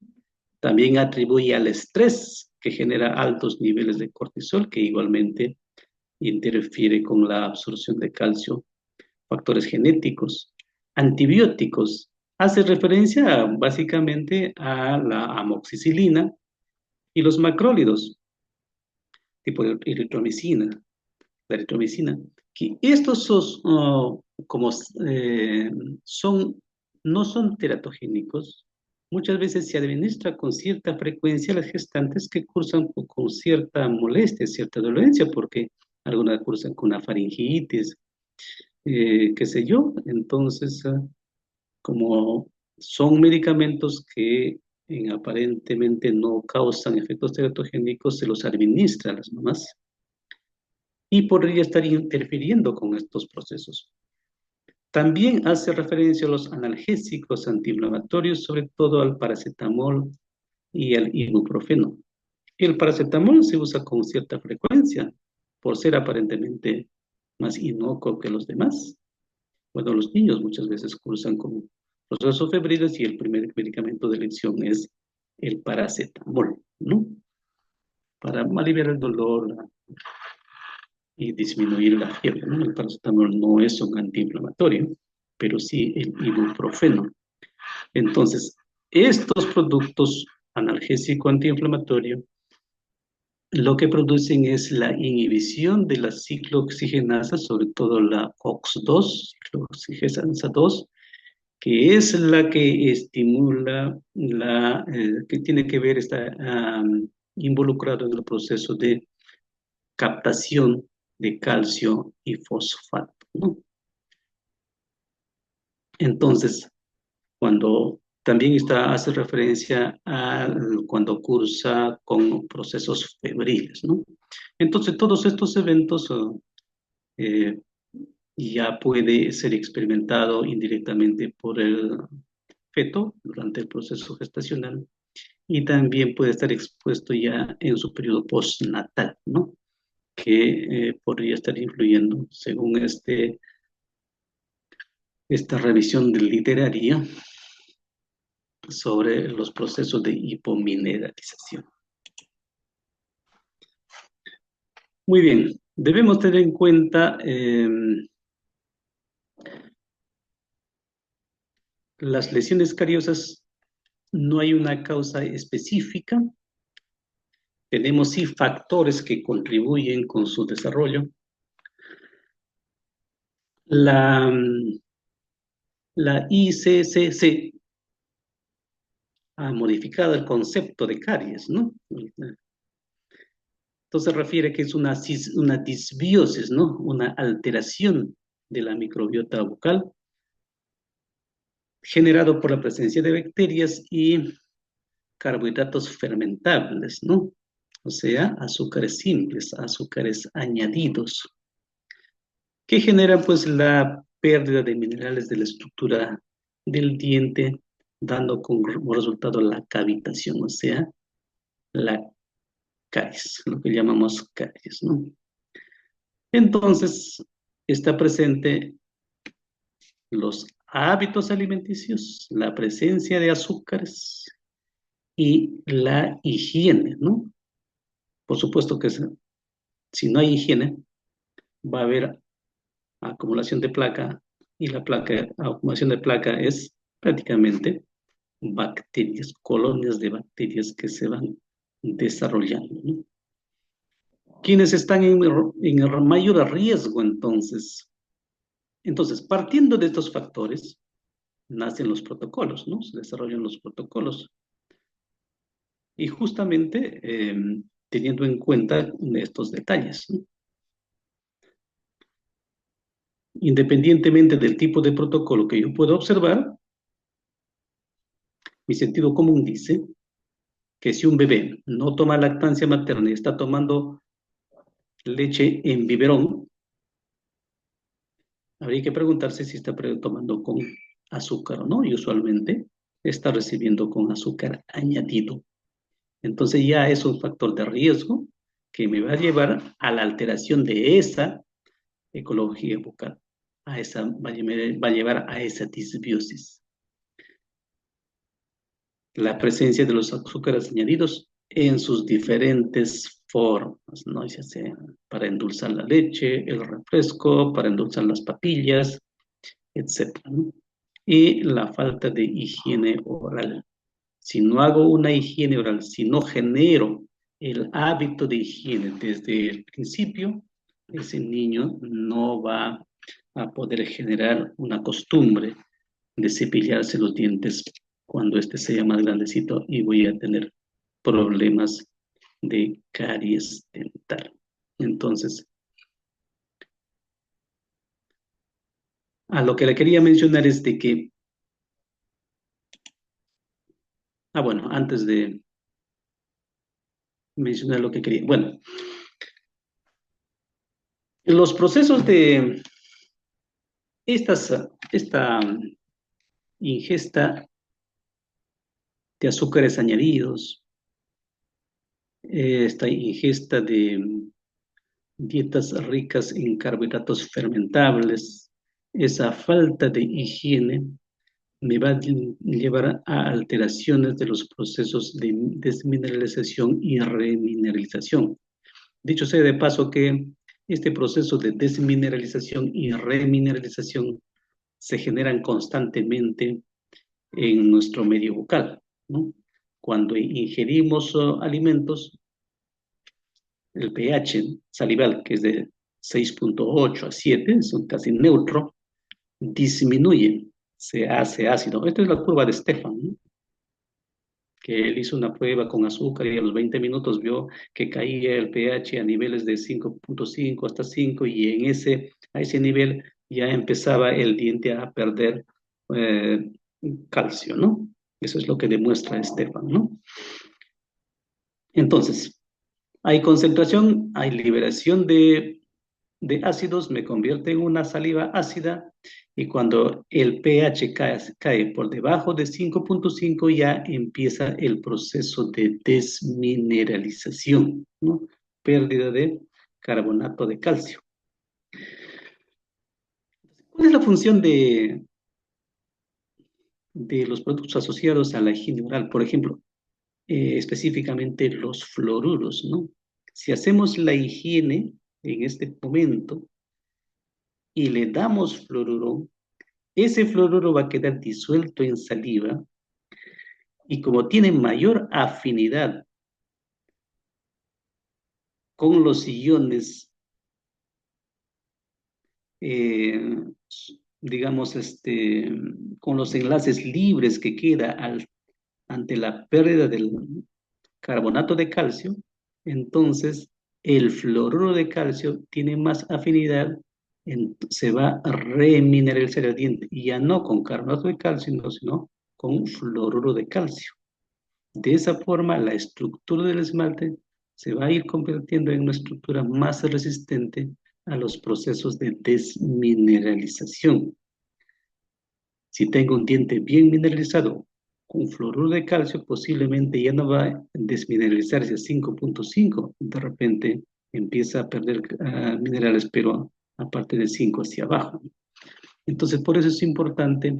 También atribuye al estrés que genera altos niveles de cortisol, que igualmente interfiere con la absorción de calcio, factores genéticos, antibióticos. Hace referencia básicamente a la amoxicilina y los macrólidos, tipo eritromicina, la eritromicina, que estos como son, no son teratogénicos, muchas veces se administra con cierta frecuencia a las gestantes que cursan con cierta molestia, cierta dolencia, porque algunas cursan con una faringitis, qué sé yo. Entonces, como son medicamentos que aparentemente no causan efectos teratogénicos, se los administra a las mamás y podría estar interfiriendo con estos procesos. También hace referencia a los analgésicos antiinflamatorios, sobre todo al paracetamol y al ibuprofeno. El paracetamol se usa con cierta frecuencia por ser aparentemente más inocuo que los demás. Bueno, los niños muchas veces cursan con procesos febriles y el primer medicamento de elección es el paracetamol, ¿no? Para aliviar el dolor y disminuir la fiebre, ¿no? El paracetamol no es un antiinflamatorio, pero sí el ibuprofeno. Entonces, estos productos analgésico antiinflamatorio lo que producen es la inhibición de la ciclooxigenasa, sobre todo la COX-2, ciclooxigenasa 2, que es la que estimula, que tiene que ver, está involucrado en el proceso de captación de calcio y fosfato, ¿no? Entonces, cuando también hace referencia a cuando cursa con procesos febriles, ¿no? Entonces, todos estos eventos eh, ya puede ser experimentado indirectamente por el feto durante el proceso gestacional y también puede estar expuesto ya en su periodo postnatal, ¿no? Que podría estar influyendo, según esta revisión literaria, sobre los procesos de hipomineralización. Muy bien, debemos tener en cuenta las lesiones cariosas. No hay una causa específica. Tenemos sí factores que contribuyen con su desarrollo. La ICCC ha modificado el concepto de caries, ¿no? Entonces refiere que es una disbiosis, ¿no? Una alteración de la microbiota bucal generado por la presencia de bacterias y carbohidratos fermentables, ¿no? O sea, azúcares simples, azúcares añadidos, que generan pues la pérdida de minerales de la estructura del diente, dando como resultado la cavitación, o sea, la caries, lo que llamamos caries, ¿no? Entonces, está presente los hábitos alimenticios, la presencia de azúcares y la higiene, ¿no? Por supuesto que si no hay higiene, va a haber acumulación de placa y acumulación de placa es prácticamente bacterias, colonias de bacterias que se van desarrollando, ¿no? Quienes están en el mayor riesgo, entonces, partiendo de estos factores, nacen los protocolos, ¿no? Se desarrollan los protocolos. Y justamente teniendo en cuenta estos detalles, ¿no? Independientemente del tipo de protocolo que yo pueda observar, mi sentido común dice que si un bebé no toma lactancia materna y está tomando leche en biberón, habría que preguntarse si está tomando con azúcar o no, y usualmente está recibiendo con azúcar añadido. Entonces ya es un factor de riesgo que me va a llevar a la alteración de esa ecología bucal, va a llevar a esa disbiosis. La presencia de los azúcares añadidos en sus diferentes formas, ¿no? Ya sea para endulzar la leche, el refresco, para endulzar las papillas, etcétera, ¿no? Y la falta de higiene oral. Si no hago una higiene oral, si no genero el hábito de higiene desde el principio, ese niño no va a poder generar una costumbre de cepillarse los dientes cuando este sea más grandecito y voy a tener problemas de caries dental. Entonces, a lo que le quería mencionar es de que, bueno, antes de mencionar lo que quería, bueno, los procesos de esta ingesta de azúcares añadidos, esta ingesta de dietas ricas en carbohidratos fermentables, esa falta de higiene me va a llevar a alteraciones de los procesos de desmineralización y remineralización. Dicho sea de paso que este proceso de desmineralización y remineralización se generan constantemente en nuestro medio bucal, ¿no? Cuando ingerimos alimentos, el pH salival, que es de 6,8 a 7, es un casi neutro, disminuye, se hace ácido. Esta es la curva de Stefan, ¿no? Que él hizo una prueba con azúcar y a los 20 minutos vio que caía el pH a niveles de 5,5 hasta 5 y a ese nivel ya empezaba el diente a perder eh, calcio, ¿no? Eso es lo que demuestra Stefan, ¿no? Entonces, hay concentración, hay liberación de ácidos, me convierte en una saliva ácida y cuando el pH cae por debajo de 5,5 ya empieza el proceso de desmineralización, ¿no? Pérdida de carbonato de calcio. ¿Cuál es la función de los productos asociados a la higiene oral? Por ejemplo, específicamente los fluoruros, ¿no? Si hacemos la higiene en este momento y le damos fluoruro, ese fluoruro va a quedar disuelto en saliva y como tiene mayor afinidad con los iones, eh, digamos, con los enlaces libres que queda ante la pérdida del carbonato de calcio, entonces el fluoruro de calcio tiene más afinidad, se va a remineralizar el diente, y ya no con carbonato de calcio, sino con fluoruro de calcio. De esa forma, la estructura del esmalte se va a ir convirtiendo en una estructura más resistente a los procesos de desmineralización. Si tengo un diente bien mineralizado con fluoruro de calcio, posiblemente ya no va a desmineralizarse a 5,5. De repente empieza a perder minerales, pero a partir de 5 hacia abajo. Entonces, por eso es importante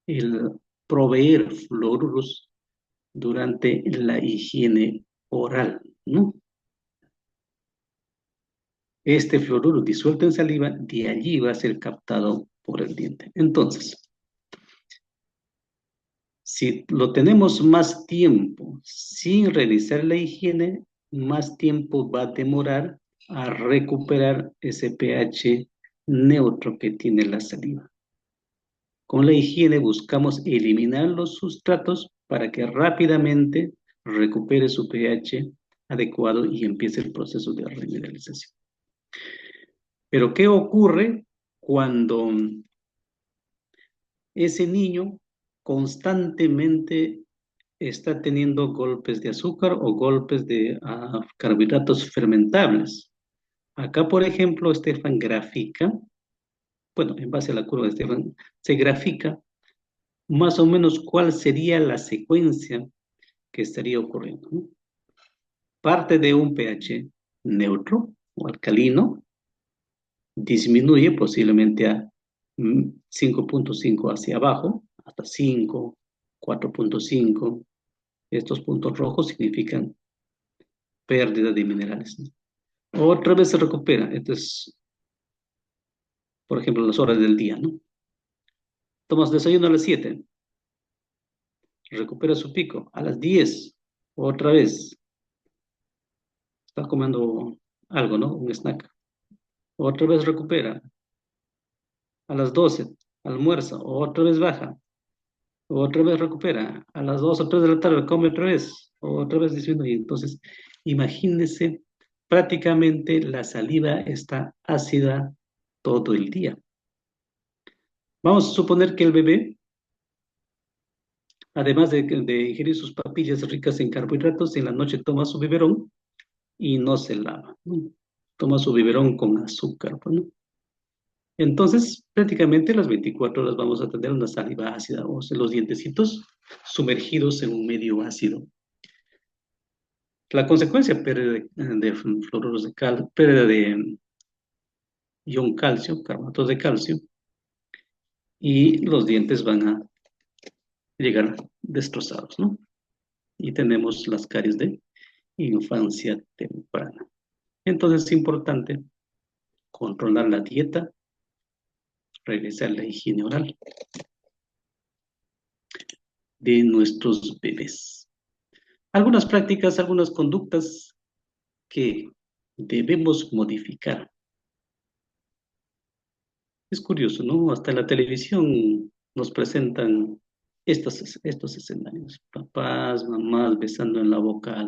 el proveer fluoruros durante la higiene oral, ¿no? Este fluoruro disuelto en saliva, de allí va a ser captado por el diente. Entonces, si lo tenemos más tiempo sin realizar la higiene, más tiempo va a demorar a recuperar ese pH neutro que tiene la saliva. Con la higiene buscamos eliminar los sustratos para que rápidamente recupere su pH adecuado y empiece el proceso de remineralización. Pero ¿qué ocurre cuando ese niño constantemente está teniendo golpes de azúcar o golpes de carbohidratos fermentables? Acá, por ejemplo, Stefan grafica, bueno, en base a la curva de Stefan, se grafica más o menos cuál sería la secuencia que estaría ocurriendo, ¿no? Parte de un pH neutro o alcalino, disminuye posiblemente a 5,5 hacia abajo, hasta 5, 4,5. Estos puntos rojos significan pérdida de minerales, ¿no? Otra vez se recupera. Esto es, por ejemplo, las horas del día, ¿no? Tomas desayuno a las 7, recupera su pico. A las 10, otra vez, está comiendo algo, ¿no? Un snack. otra vez recupera, a las 12 almuerza, otra vez baja, otra vez recupera, a las 2 o 3 de la tarde come otra vez disminuye. Entonces, imagínense, prácticamente la saliva está ácida todo el día. Vamos a suponer que el bebé, además de ingerir sus papillas ricas en carbohidratos, en la noche toma su biberón y no se lava, ¿no? Toma su biberón con azúcar, pues, ¿no? Entonces, prácticamente las 24 horas vamos a tener una saliva ácida, o sea, los dientecitos sumergidos en un medio ácido. La consecuencia, pérdida de fluoruros de pérdida de ion calcio, carbonatos de calcio, y los dientes van a llegar destrozados, ¿no? Y tenemos las caries de infancia temprana. Entonces es importante controlar la dieta, realizar la higiene oral de nuestros bebés. Algunas prácticas, algunas conductas que debemos modificar. Es curioso, ¿no? Hasta en la televisión nos presentan estos escenarios. Papás, mamás besando en la boca a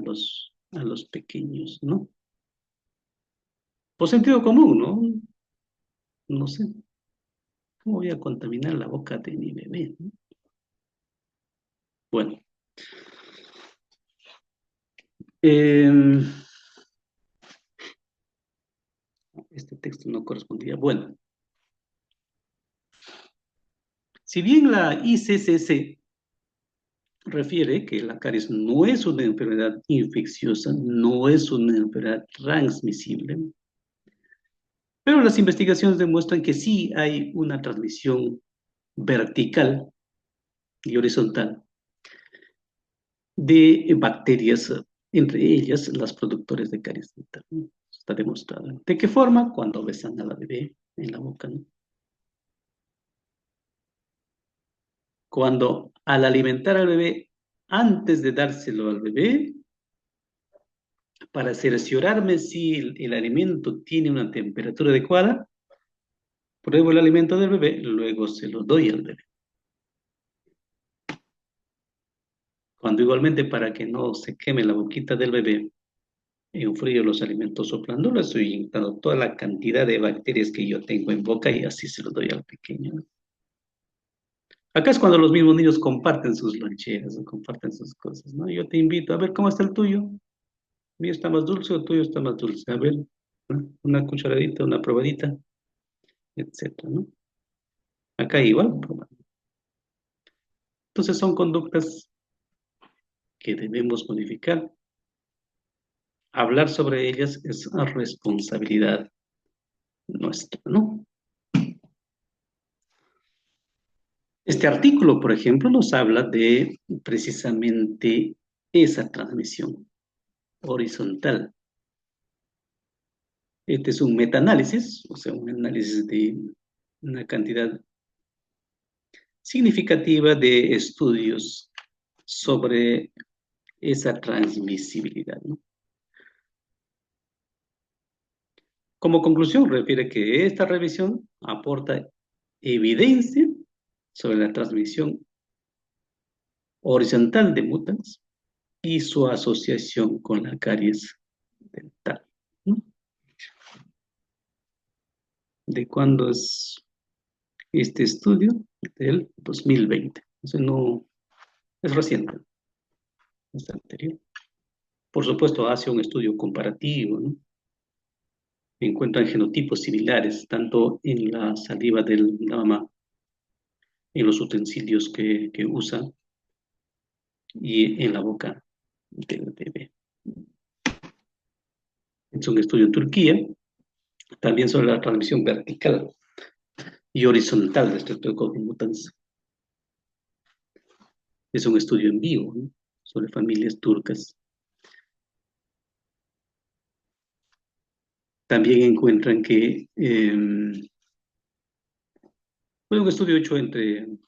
los pequeños, ¿no? Por sentido común, ¿no? No sé, ¿cómo voy a contaminar la boca de mi bebé, ¿no? Bueno, em, este texto no correspondía. Bueno, si bien la ICCC refiere que la caries no es una enfermedad infecciosa, no es una enfermedad transmisible, pero las investigaciones demuestran que sí hay una transmisión vertical y horizontal de bacterias, entre ellas las productores de caries dental, ¿no? Está demostrado. ¿De qué forma? Cuando besan a la bebé en la boca, ¿no? Cuando al alimentar al bebé, antes de dárselo al bebé, para cerciorarme si el alimento tiene una temperatura adecuada, pruebo el alimento del bebé, luego se lo doy al bebé. Cuando igualmente para que no se queme la boquita del bebé, enfrío los alimentos soplando, le estoy inyectando toda la cantidad de bacterias que yo tengo en boca y así se los doy al pequeño, ¿no? Acá es cuando los mismos niños comparten sus loncheras o comparten sus cosas, ¿no? Yo te invito a ver cómo está el tuyo. ¿El mío está más dulce o el tuyo está más dulce? A ver, ¿no? Una cucharadita, una probadita, etcétera, ¿no? Acá igual. Entonces son conductas que debemos modificar. Hablar sobre ellas es una responsabilidad nuestra, ¿no? Este artículo, por ejemplo, nos habla de precisamente esa transmisión horizontal. Este es un metaanálisis, o sea, un análisis de una cantidad significativa de estudios sobre esa transmisibilidad, ¿no? Como conclusión, refiere que esta revisión aporta evidencia sobre la transmisión horizontal de mutans y su asociación con la caries dental, ¿no? ¿De cuándo es este estudio? Del 2020. O sea, no es reciente, es anterior. Por supuesto, hace un estudio comparativo, ¿no? Encuentran genotipos similares, tanto en la saliva de la mamá, en los utensilios que usa y en la boca del bebé. Es un estudio en Turquía, también sobre la transmisión vertical y horizontal de Streptococcus mutans. Es un estudio en vivo, ¿no? Sobre familias turcas. También encuentran que fue un estudio hecho en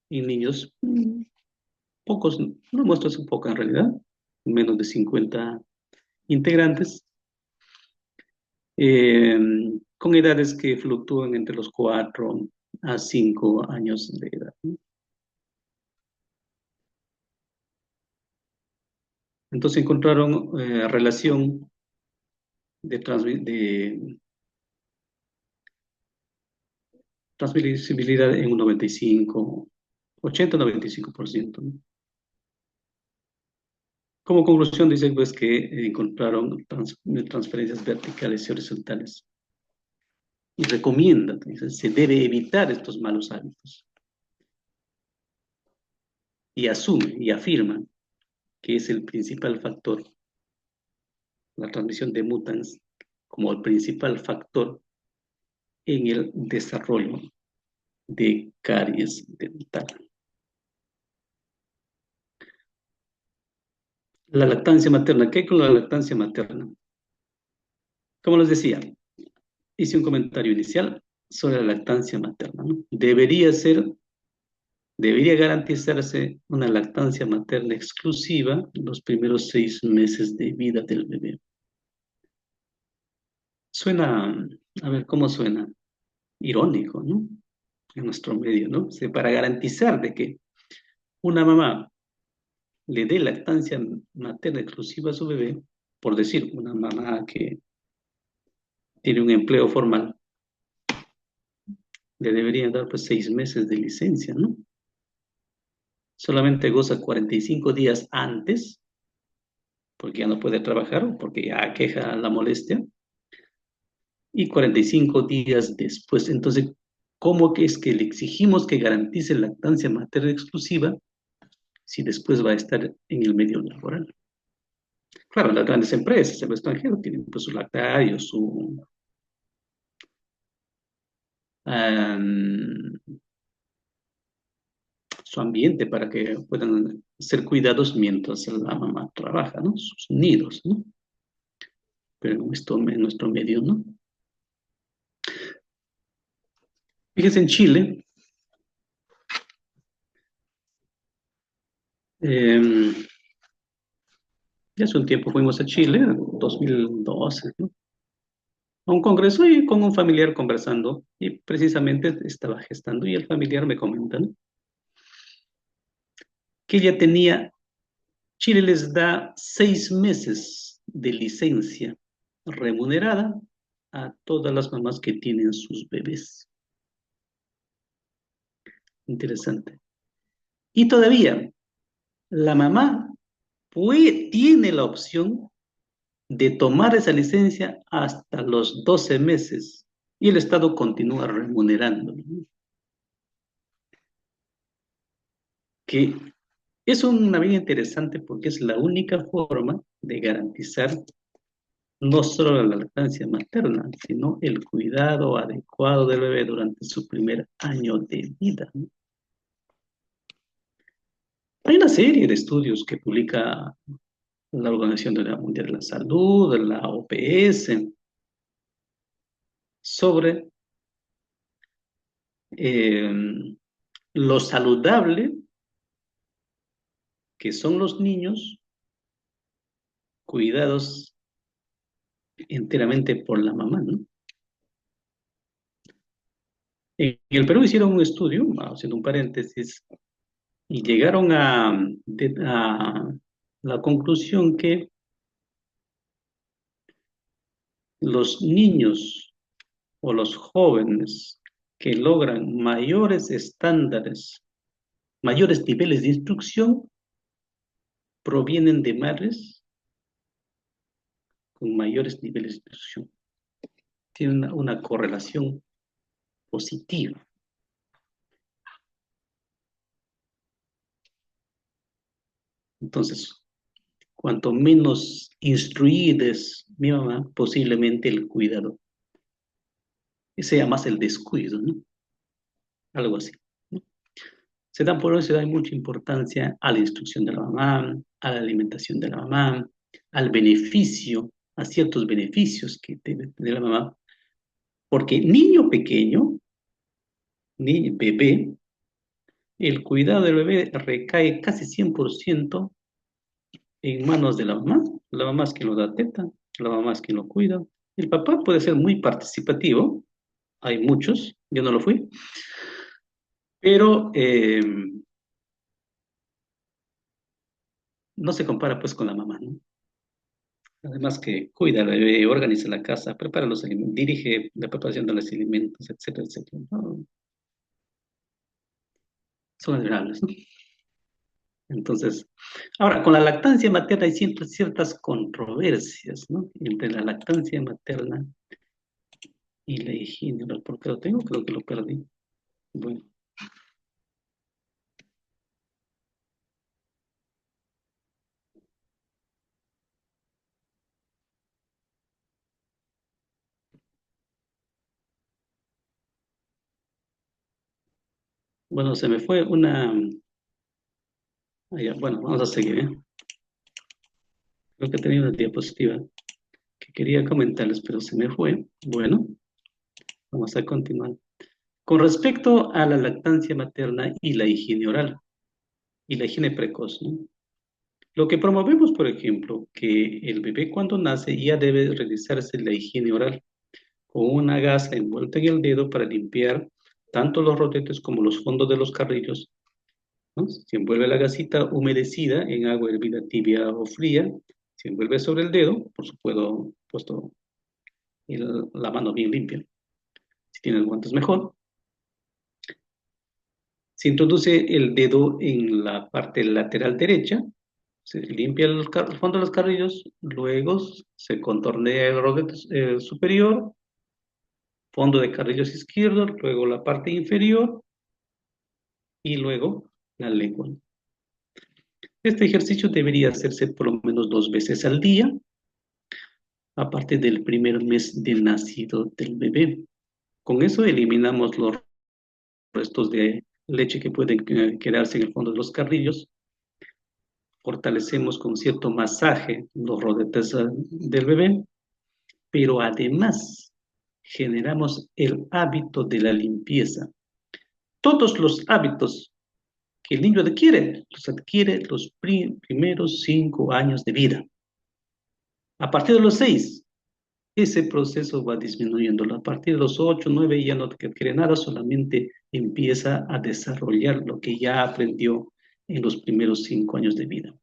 niños, pocos, no muestras un poco en realidad, menos de 50 integrantes, eh, con edades que fluctúan entre los 4 a 5 años de edad, ¿no? Entonces encontraron relación de transmisibilidad en un 95, 80-95%, ¿no? Como conclusión dice pues que encontraron transferencias verticales y horizontales y recomienda, dice, se debe evitar estos malos hábitos y asume y afirma que es el principal factor, la transmisión de mutants como el principal factor en el desarrollo de caries dental. La lactancia materna, ¿qué hay con la lactancia materna? Como les decía, hice un comentario inicial sobre la lactancia materna, ¿no? Debería garantizarse una lactancia materna exclusiva los primeros 6 meses de vida del bebé. Suena, a ver, ¿cómo suena? Irónico, ¿no? En nuestro medio, ¿no? O sea, para garantizar de que una mamá le dé lactancia materna exclusiva a su bebé, por decir, una mamá que tiene un empleo formal, le deberían dar pues 6 meses de licencia, ¿no? Solamente goza 45 días antes, porque ya no puede trabajar o porque ya aqueja la molestia, y 45 días después. Entonces, ¿cómo que es que le exigimos que garantice lactancia materna exclusiva si después va a estar en el medio laboral? Claro, las grandes empresas en el extranjero tienen pues su lactario, um, su ambiente para que puedan ser cuidados mientras la mamá trabaja, ¿no? Sus nidos, ¿no? Pero en nuestro medio, ¿no? Fíjense en Chile, eh, ya hace un tiempo fuimos a Chile, en 2012, ¿no? A un congreso y con un familiar conversando, y precisamente estaba gestando, y el familiar me comenta, ¿no? Que ella tenía, Chile les da 6 meses de licencia remunerada a todas las mamás que tienen sus bebés. Interesante. Y todavía la mamá tiene la opción de tomar esa licencia hasta los 12 meses y el Estado continúa remunerando, ¿no? Que es una medida interesante porque es la única forma de garantizar no solo la lactancia materna, sino el cuidado adecuado del bebé durante su primer año de vida, ¿no? Hay una serie de estudios que publica la Organización Mundial de la Salud, la OPS, sobre eh, lo saludable que son los niños cuidados enteramente por la mamá, ¿no? En el Perú hicieron un estudio, haciendo un paréntesis, y llegaron a la conclusión que los niños o los jóvenes que logran mayores estándares, mayores niveles de instrucción, provienen de madres con mayores niveles de instrucción. Tiene una correlación positiva. Entonces, cuanto menos instruida es mi mamá, posiblemente el cuidado sea más el descuido, ¿no? Algo así, ¿no? Por eso se da mucha importancia a la instrucción de la mamá, a la alimentación de la mamá, al beneficio, a ciertos beneficios que debe tener la mamá, porque niño pequeño, niño, bebé, el cuidado del bebé recae casi 100% en manos de la mamá es quien lo da teta, la mamá es quien lo cuida, El papá puede ser muy participativo, hay muchos, yo no lo fui, pero no se compara pues con la mamá, ¿no? Además que cuida al bebé, organiza la casa, prepara los alimentos, dirige la preparación de los alimentos, etcétera, etcétera, ¿no? Son admirables, ¿no? Entonces, ahora, con la lactancia materna hay siempre ciertas controversias, ¿no? Entre la lactancia materna y la higiene oral. ¿Por qué lo tengo? Creo que lo perdí. Bueno, bueno, se me fue una... bueno, vamos a seguir, ¿eh? Creo que tenía una diapositiva que quería comentarles, pero se me fue. Bueno, vamos a continuar. Con respecto a la lactancia materna y la higiene oral y la higiene precoz, ¿no? Lo que promovemos, por ejemplo, que el bebé cuando nace ya debe realizarse la higiene oral con una gasa envuelta en el dedo para limpiar tanto los rodetes como los fondos de los carrillos, ¿no? Se envuelve la gasita humedecida en agua hervida tibia o fría, se envuelve sobre el dedo, por supuesto, puesto la mano bien limpia. Si tienes guantes mejor. Se introduce el dedo en la parte lateral derecha, se limpia el fondo de los carrillos, luego se contornea el rodete superior, fondo de carrillos izquierdo, luego la parte inferior y luego la lengua. Este ejercicio debería hacerse por lo menos 2 veces al día, a partir del primer mes de nacido del bebé. Con eso eliminamos los restos de leche que pueden quedarse en el fondo de los carrillos, fortalecemos con cierto masaje los rodetes del bebé, pero además generamos el hábito de la limpieza. Todos los hábitos que el niño adquiere, los adquiere los primeros 5 años de vida. A partir de los 6, ese proceso va disminuyendo. A partir de los 8, 9 ya no adquiere nada, solamente empieza a desarrollar lo que ya aprendió en los primeros 5 años de vida.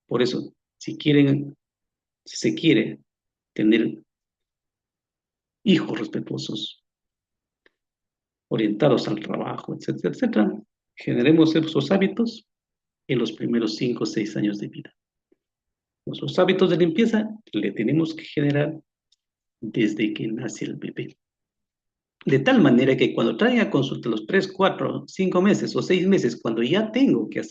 Por eso, si se quiere tener hijos respetuosos, orientados al trabajo, etcétera, etcétera, generemos esos hábitos en los primeros 5 o 6 años de vida. Nuestros hábitos de limpieza le tenemos que generar desde que nace el bebé. De tal manera que cuando traiga a consulta los 3, 4, 5 meses o 6 meses, cuando ya tengo que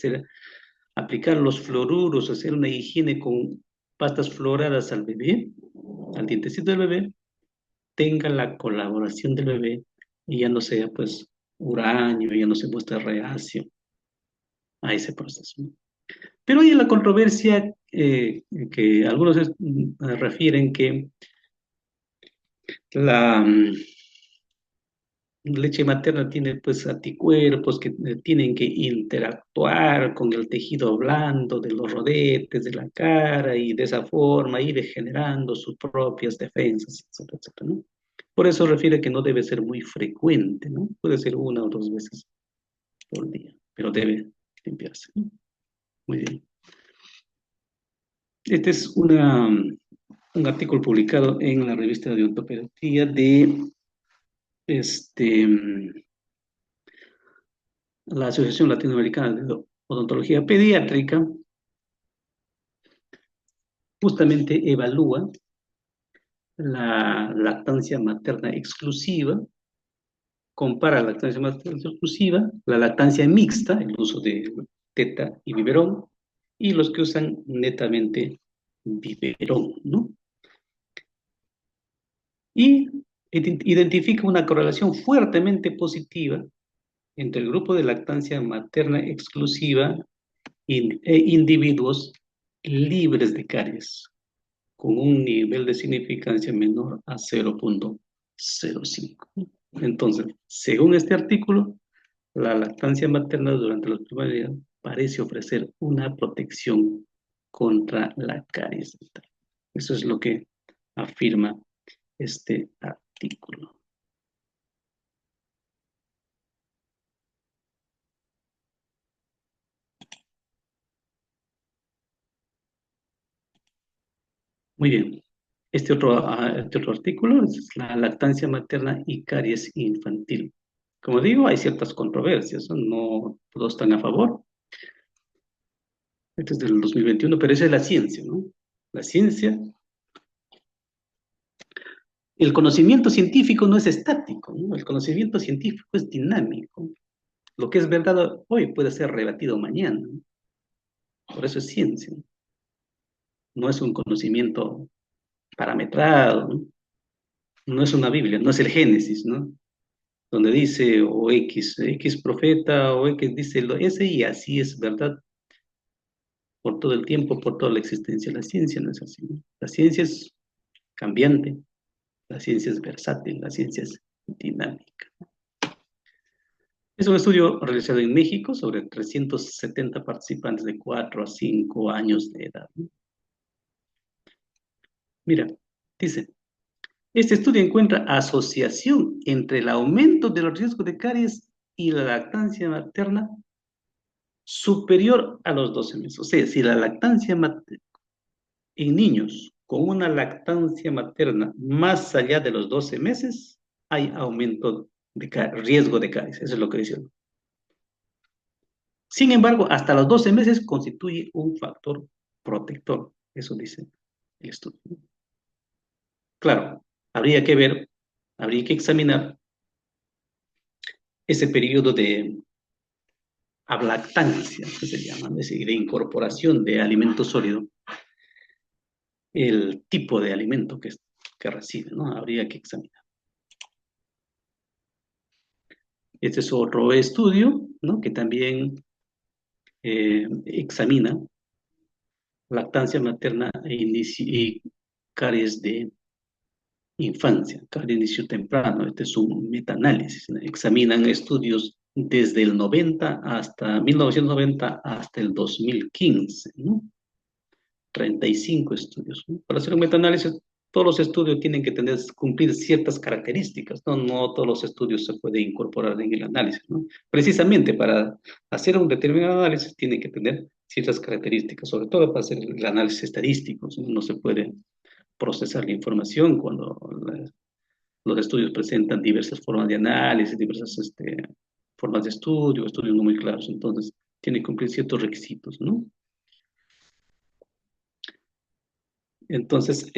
aplicar los fluoruros, hacer una higiene con pastas fluoradas al bebé, al dientecito del bebé, tenga la colaboración del bebé y ya no sea pues huraño, ya no se muestre reacio a ese proceso, ¿no? Pero hay la controversia que algunos refieren que la leche materna tiene pues anticuerpos que tienen que interactuar con el tejido blando de los rodetes de la cara y de esa forma ir generando sus propias defensas, etcétera, etcétera, ¿no? Por eso refiere que no debe ser muy frecuente, ¿no? Puede ser 1 o 2 veces por día, pero debe limpiarse, ¿no? Muy bien. Este es un artículo publicado en la revista de Odontopediatría de este, la Asociación Latinoamericana de Odontología Pediátrica, justamente evalúa la lactancia materna exclusiva, compara la lactancia materna exclusiva, la lactancia mixta, el uso de teta y biberón, y los que usan netamente biberón, ¿no? Y identifica una correlación fuertemente positiva entre el grupo de lactancia materna exclusiva e individuos libres de caries, con un nivel de significancia menor a 0,05. Entonces, según este artículo, la lactancia materna durante los primeros días parece ofrecer una protección contra la caries. Eso es lo que afirma este artículo. Muy bien. Este otro artículo es la lactancia materna y caries infantil. Como digo, hay ciertas controversias, ¿no? No todos están a favor. Este es del 2021, pero esa es la ciencia, ¿no? La ciencia, el conocimiento científico no es estático, ¿no? El conocimiento científico es dinámico. Lo que es verdad hoy puede ser rebatido mañana, ¿no? Por eso es ciencia, ¿no? No es un conocimiento parametrado, ¿no? No es una Biblia, no es el Génesis, ¿no? Donde dice o X profeta o X dice ese y así es verdad por todo el tiempo, por toda la existencia. La ciencia no es así, ¿no? La ciencia es cambiante, la ciencia es versátil, la ciencia es dinámica. Es un estudio realizado en México sobre 370 participantes de 4 a 5 años de edad, ¿no? Mira, dice, este estudio encuentra asociación entre el aumento de los riesgos de caries y la lactancia materna superior a los 12 meses. O sea, si la lactancia materna en niños con una lactancia materna más allá de los 12 meses, hay aumento de riesgo de caries. Eso es lo que dice. Sin embargo, hasta los 12 meses constituye un factor protector. Eso dice el estudio. Claro, habría que ver, habría que examinar ese periodo de ablactancia, que se llama, es decir, de incorporación de alimento sólido, el tipo de alimento que recibe, ¿no? Habría que examinar. Este es otro estudio, ¿no? Que también examina lactancia materna y caries de infancia, caries de inicio temprano. Este es un metaanálisis, ¿no? Examinan estudios desde el 90 hasta 1990 hasta el 2015, ¿no? 35 estudios, ¿no? Para hacer un metaanálisis, todos los estudios tienen que cumplir ciertas características, ¿no? No todos los estudios se pueden incorporar en el análisis, ¿no? Precisamente para hacer un determinado análisis tienen que tener ciertas características, sobre todo para hacer el análisis estadístico, ¿no? No se puede procesar la información cuando los estudios presentan diversas formas de análisis, diversas formas de estudio, estudios no muy claros, entonces tiene que cumplir ciertos requisitos, ¿no? Entonces,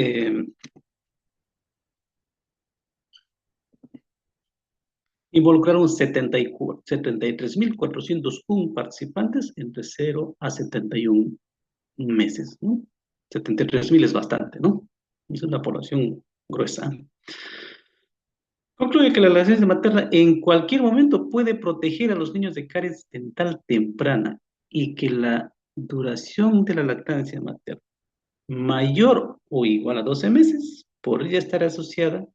involucraron 73.401 participantes entre 0 a 71 meses, ¿no? 73.000 es bastante, ¿no? Es una población gruesa. Concluye que la lactancia materna en cualquier momento puede proteger a los niños de caries dental temprana y que la duración de la lactancia materna mayor o igual a 12 meses podría estar asociada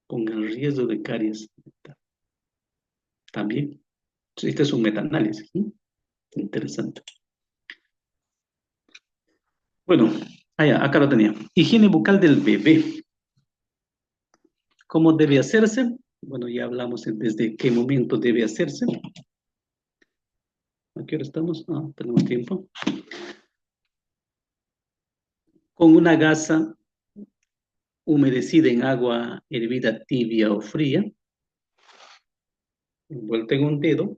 con el riesgo de caries dental. También. Este es un metaanálisis, ¿no? Interesante. Bueno, acá lo tenía. Higiene bucal del bebé. ¿Cómo debe hacerse? Bueno, ya hablamos desde qué momento debe hacerse. ¿A qué hora estamos? Ah, tenemos tiempo. Con una gasa humedecida en agua hervida tibia o fría, envuelta en un dedo,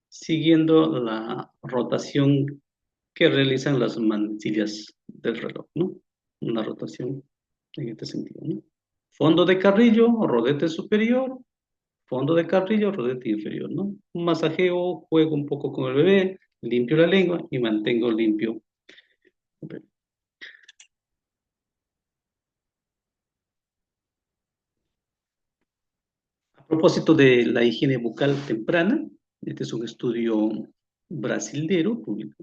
siguiendo la rotación que realizan las manecillas del reloj, ¿no? Una rotación en este sentido, ¿no? Fondo de carrillo, rodete superior, fondo de carrillo, rodete inferior, ¿no? Un masajeo, juego un poco con el bebé, limpio la lengua y mantengo limpio. A propósito de la higiene bucal temprana, este es un estudio brasilero, bueno,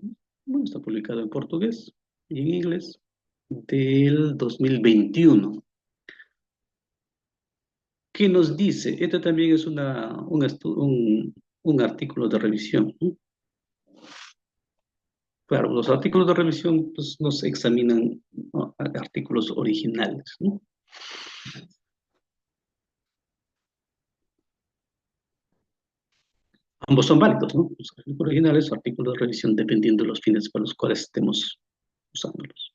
está publicado en portugués y en inglés, del 2021. ¿Qué nos dice? Este también es un artículo de revisión, ¿no? Claro, los artículos de revisión pues, nos examinan, ¿no?, artículos originales, ¿no? Ambos son válidos, ¿no? Los artículos originales o artículos de revisión, dependiendo de los fines para los cuales estemos usándolos.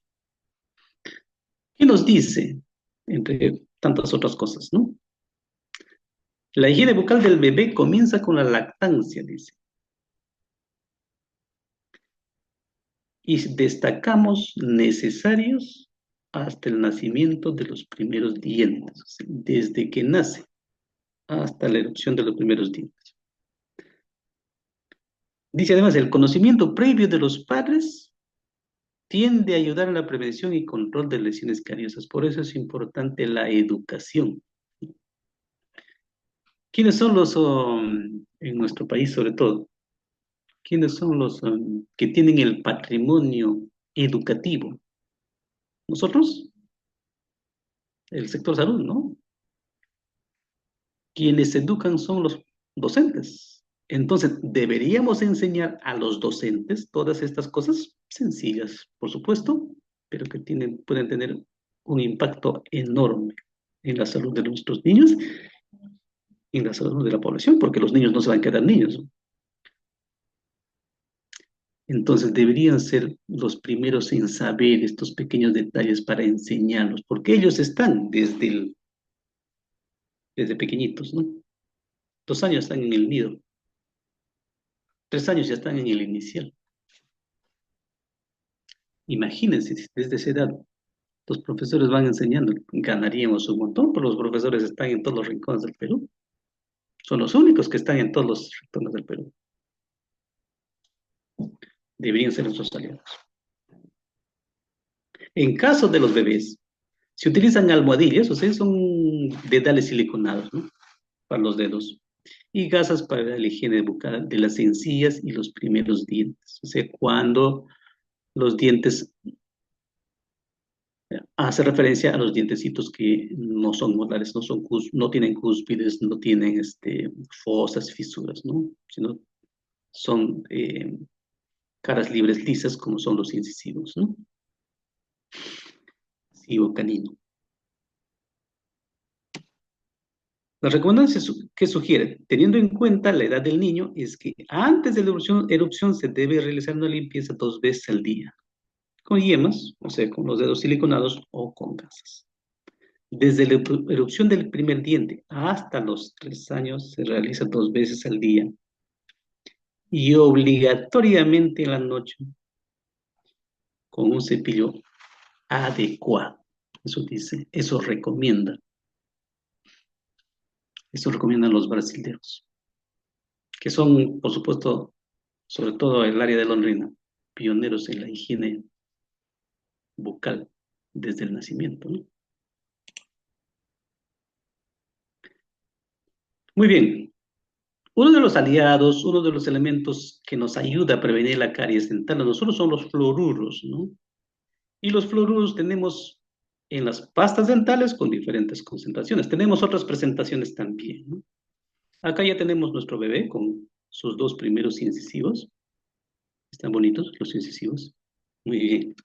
¿Qué nos dice? Entre tantas otras cosas, ¿no? La higiene bucal del bebé comienza con la lactancia, dice. Y destacamos necesarios hasta el nacimiento de los primeros dientes, o sea, desde que nace hasta la erupción de los primeros dientes. Dice además, el conocimiento previo de los padres tiende a ayudar en la prevención y control de lesiones cariosas. Por eso es importante la educación. ¿Quiénes son los, en nuestro país sobre todo, quiénes son los que tienen el patrimonio educativo? Nosotros, el sector salud, ¿no? Quienes educan son los docentes. Entonces, deberíamos enseñar a los docentes todas estas cosas sencillas, por supuesto, pero que pueden tener un impacto enorme en la salud de nuestros niños y en la salud de la población, porque los niños no se van a quedar niños. Entonces, deberían ser los primeros en saber estos pequeños detalles para enseñarlos, porque ellos están desde pequeñitos, ¿no? 2 años están en el nido, 3 años ya están en el inicial. Imagínense, si desde esa edad los profesores van enseñando, ganaríamos un montón, pero los profesores están en todos los rincones del Perú. Son los únicos que están en todos los rincones del Perú. Deberían ser nuestros aliados. En caso de los bebés, se utilizan almohadillas, o sea, son dedales siliconados, ¿no? Para los dedos. Y gasas para la higiene bucal de las encías y los primeros dientes. O sea, cuando los dientes hace referencia a los dientecitos que no son molares, no tienen cúspides, no tienen fosas, fisuras, ¿no? Sino son caras libres lisas como son los incisivos, ¿no? Incisivo canino. Las recomendaciones que sugieren, teniendo en cuenta la edad del niño, es que antes de la erupción se debe realizar una limpieza 2 veces al día, con yemas, o sea, con los dedos siliconados o con gasas. Desde la erupción del primer diente hasta los 3 años se realiza 2 veces al día y obligatoriamente en la noche con un cepillo adecuado. Eso dice, eso recomiendan los brasileños, que son, por supuesto, sobre todo el área de Londrina, pioneros en la higiene bucal desde el nacimiento, ¿no? Muy bien. Uno de los aliados, uno de los elementos que nos ayuda a prevenir la caries dental a nosotros son los fluoruros, ¿no? Y los fluoruros tenemos en las pastas dentales con diferentes concentraciones. Tenemos otras presentaciones también, ¿no? Acá ya tenemos nuestro bebé con sus 2 primeros incisivos. Están bonitos los incisivos. Muy bien.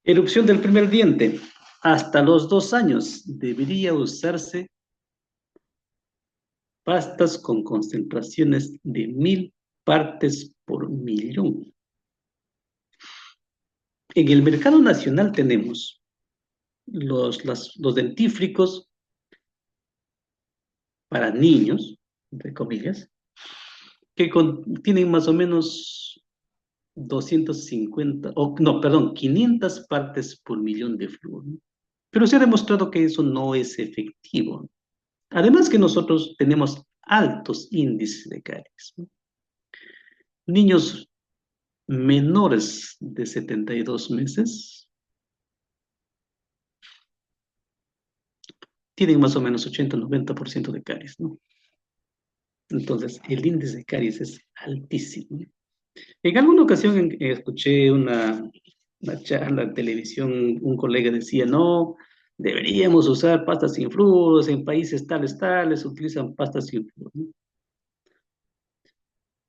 Erupción del primer diente. Hasta los 2 años debería usarse pastas con concentraciones de 1000 partes por millón. En el mercado nacional tenemos los dentífricos para niños, entre comillas, que tienen más o menos 250, no, perdón, 500 partes por millón de flúor, ¿no? Pero se ha demostrado que eso no es efectivo. Además que nosotros tenemos altos índices de caries, ¿no? Niños menores de 72 meses tienen más o menos 80-90% de caries, ¿no? Entonces, el índice de caries es altísimo. En alguna ocasión escuché una charla en televisión, un colega decía, no, deberíamos usar pastas sin fluoros, en países tales, tales, utilizan pastas sin fluoros, ¿no?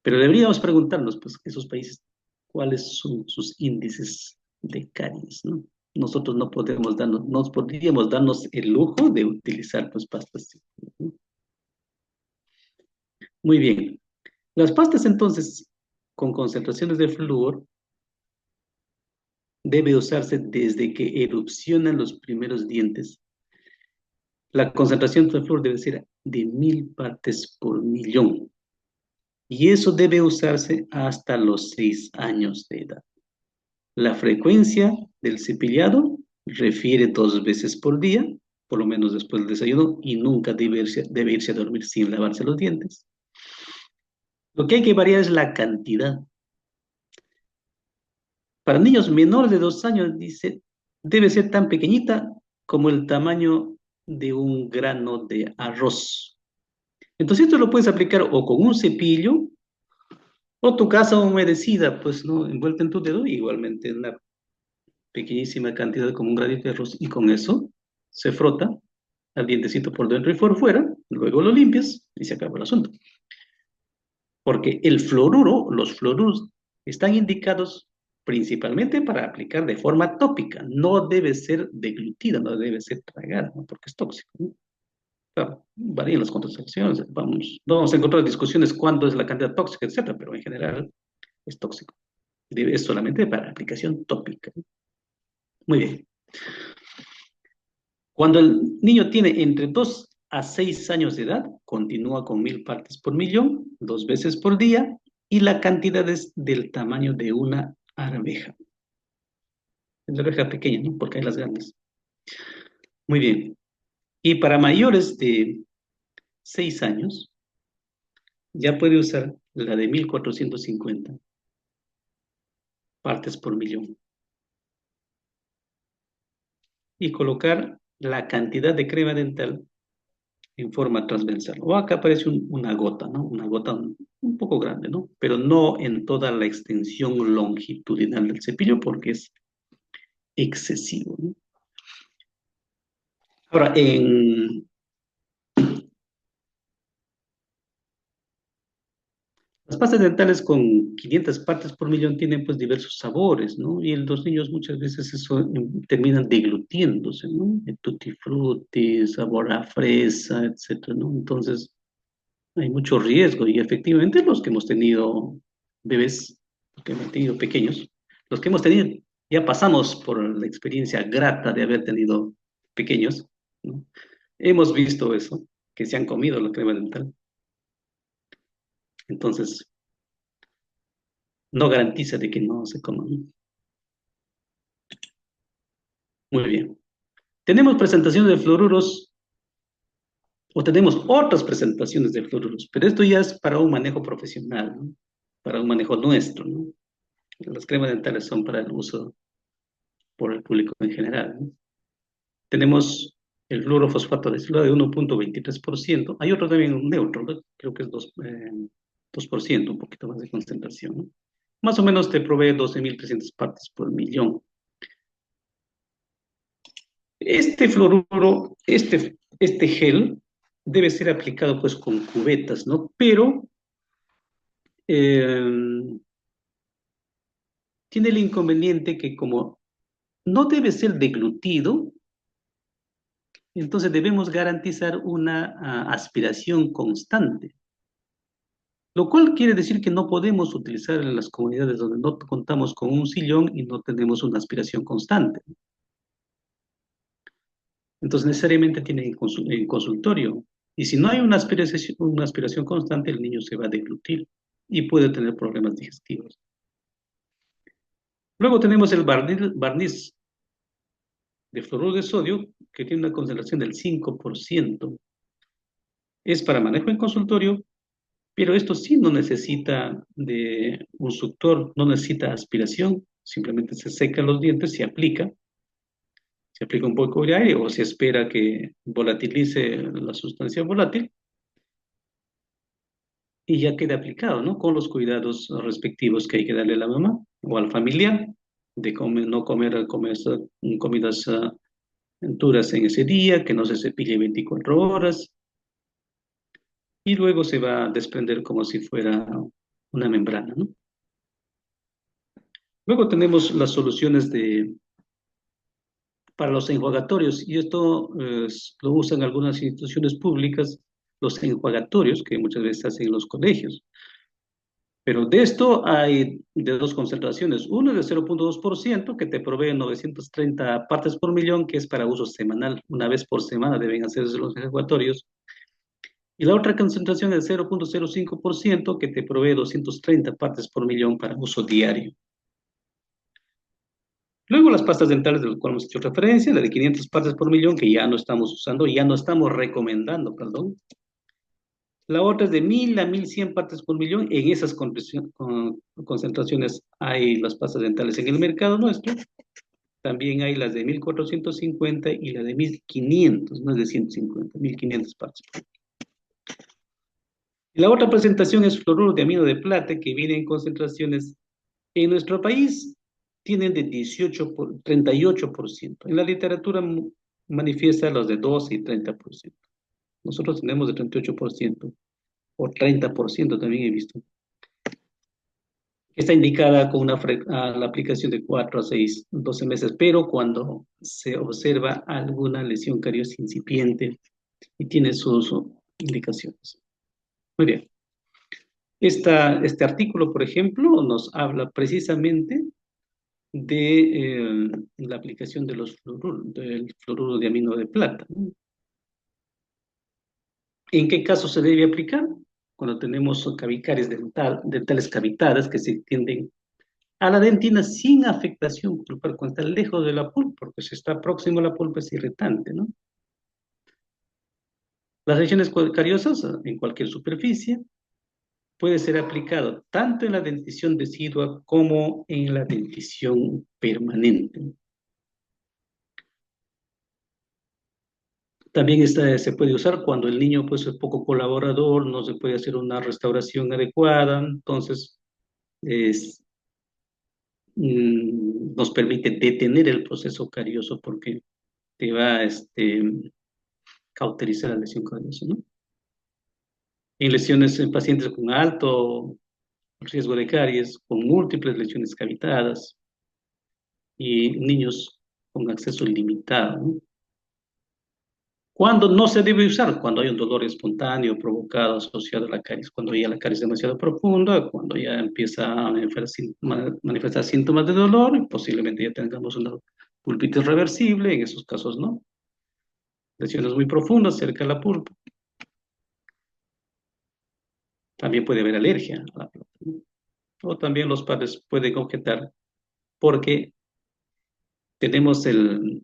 Pero deberíamos preguntarnos, pues, esos países, cuáles son sus índices de caries, ¿no? nosotros no podríamos darnos el lujo de utilizar pues pastas. Muy bien. Las pastas entonces con concentraciones de flúor debe usarse desde que erupcionan los primeros dientes. La concentración de flúor debe ser de 1000 partes por millón. Y eso debe usarse hasta los 6 años de edad. La frecuencia del cepillado refiere 2 veces por día, por lo menos después del desayuno, y nunca debe irse a dormir sin lavarse los dientes. Lo que hay que variar es la cantidad. Para niños menores de 2 años, dice, debe ser tan pequeñita como el tamaño de un grano de arroz. Entonces esto lo puedes aplicar o con un cepillo o tu casa humedecida, pues, ¿no? Envuelta en tu dedo, igualmente en una pequeñísima cantidad como un granito de arroz, y con eso se frota al dientecito por dentro y por fuera, luego lo limpias y se acaba el asunto. Porque los fluoruros están indicados principalmente para aplicar de forma tópica, no debe ser deglutida, no debe ser tragada, ¿no? Porque es tóxico, ¿no? Claro, varían las concentraciones, no vamos a encontrar discusiones cuánto es la cantidad tóxica, etcétera, pero en general es tóxico. Es solamente para aplicación tópica. Muy bien. Cuando el niño tiene entre 2 a 6 años de edad, continúa con 1000 partes por millón, 2 veces por día, y la cantidad es del tamaño de una arveja. Es la arveja pequeña, ¿no? Porque hay las grandes. Muy bien. Y para mayores de 6 años, ya puede usar la de 1450 partes por millón. Y colocar la cantidad de crema dental en forma transversal. O acá aparece una gota, ¿no? Una gota un poco grande, ¿no? Pero no en toda la extensión longitudinal del cepillo porque es excesivo, ¿no? Ahora, las pastas dentales con 500 partes por millón tienen pues diversos sabores, ¿no? Y en los niños muchas veces eso terminan deglutiéndose, ¿no? El tutti frutti, sabor a fresa, etcétera, ¿no? Entonces, hay mucho riesgo y efectivamente los que hemos tenido bebés, los que hemos tenido pequeños, los que hemos tenido, ya pasamos por la experiencia grata de haber tenido pequeños, ¿no? Hemos visto eso, que se han comido la crema dental. Entonces, no garantiza de que no se coman. Muy bien. Tenemos presentaciones de fluoruros o tenemos otras presentaciones de fluoruros, pero esto ya es para un manejo profesional, ¿no? Para un manejo nuestro, ¿no? Las cremas dentales son para el uso por el público en general, ¿no? Tenemos el fluorofosfato de sodio de 1,23%. Hay otro también un neutro, ¿no? Creo que es 2%, un poquito más de concentración, ¿no? Más o menos te provee 12.300 partes por millón. Este fluoruro, este gel, debe ser aplicado pues con cubetas, ¿no? Pero eh, tiene el inconveniente que como no debe ser deglutido, entonces debemos garantizar una aspiración constante, lo cual quiere decir que no podemos utilizar en las comunidades donde no contamos con un sillón y no tenemos una aspiración constante. Entonces necesariamente tiene en consultorio. Y si no hay una aspiración constante, el niño se va a deglutir y puede tener problemas digestivos. Luego tenemos el barniz de fluoruro de sodio, que tiene una concentración del 5%. Es para manejo en consultorio, pero esto sí no necesita de un suctor, no necesita aspiración, simplemente se seca los dientes, se aplica un poco de aire o se espera que volatilice la sustancia volátil y ya queda aplicado, ¿no? Con los cuidados respectivos que hay que darle a la mamá o al familiar, de no comer comidas duras en ese día, que no se cepille 24 horas, y luego se va a desprender como si fuera una membrana, ¿no? Luego tenemos las soluciones para los enjuagatorios, y esto lo usan algunas instituciones públicas, los enjuagatorios que muchas veces hacen en los colegios. Pero de esto hay de dos concentraciones. Uno es de 0,2% que te provee 930 partes por millón, que es para uso semanal. Una vez por semana deben hacerse los enjuagatorios. Y la otra concentración es 0,05% que te provee 230 partes por millón para uso diario. Luego las pastas dentales de las cuales hemos hecho referencia, la de 500 partes por millón que ya no estamos usando, ya no estamos recomendando, perdón. La otra es de 1000 a 1100 partes por millón. En esas concentraciones hay las pastas dentales en el mercado nuestro. También hay las de 1450 y la de 1500, no es de 150, 1500 partes por millón. La otra presentación es fluoruro de amino de plata, que viene en concentraciones en nuestro país, tienen de 18 por 38%. En la literatura manifiesta los de 12 y 30%. Nosotros tenemos de 38% o 30% también he visto. Está indicada con la aplicación de 4 a 6, 12 meses, pero cuando se observa alguna lesión cariosa incipiente y tiene sus indicaciones. Muy bien. Este artículo, por ejemplo, nos habla precisamente de la aplicación de del fluoruro de amino de plata. ¿En qué caso se debe aplicar? Cuando tenemos cavicaries dentales cavitadas que se extienden a la dentina sin afectación pulpar, cuando está lejos de la pulpa, porque si está próximo a la pulpa es irritante, ¿no? Las lesiones cariosas en cualquier superficie puede ser aplicado tanto en la dentición decidua como en la dentición permanente. También se puede usar cuando el niño pues, es poco colaborador, no se puede hacer una restauración adecuada, entonces nos permite detener el proceso carioso porque te va a cauterizar la lesión cariosa, ¿no? En lesiones en pacientes con alto riesgo de caries, con múltiples lesiones cavitadas y niños con acceso limitado, ¿no? ¿Cuándo no se debe usar? Cuando hay un dolor espontáneo provocado asociado a la caries, cuando ya la caries es demasiado profunda, cuando ya empieza a manifestar síntomas de dolor, y posiblemente ya tengamos una pulpitis reversible, en esos casos no. Lesiones muy profundas cerca de la pulpa. También puede haber alergia a la plata, ¿no? O también los padres pueden objetar porque tenemos el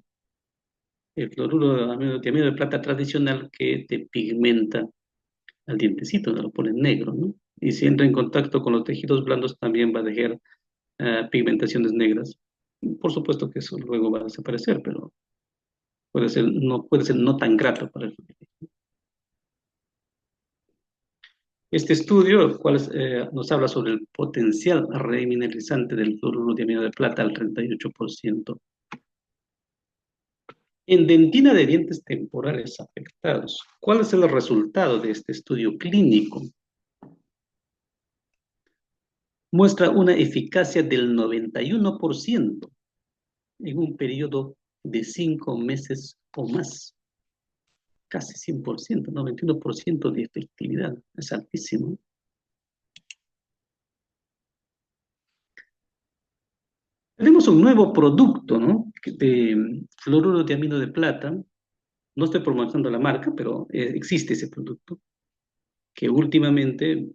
fluoruro de amino de plata tradicional que te pigmenta al dientecito, ¿no? Lo pone negro, ¿no? Y si entra en contacto con los tejidos blandos también va a dejar pigmentaciones negras. Por supuesto que eso luego va a desaparecer, pero puede ser no tan grato para el futuro. Este estudio, el cual nos habla sobre el potencial remineralizante del fluoruro de amino de plata al 38%. En dentina de dientes temporales afectados, ¿cuál es el resultado de este estudio clínico? Muestra una eficacia del 91% en un periodo de 5 meses o más. Casi 100%, 91% de efectividad. Es altísimo. Tenemos un nuevo producto, ¿no? De fluoruro de amino de plata. No estoy promocionando la marca, pero existe ese producto que últimamente,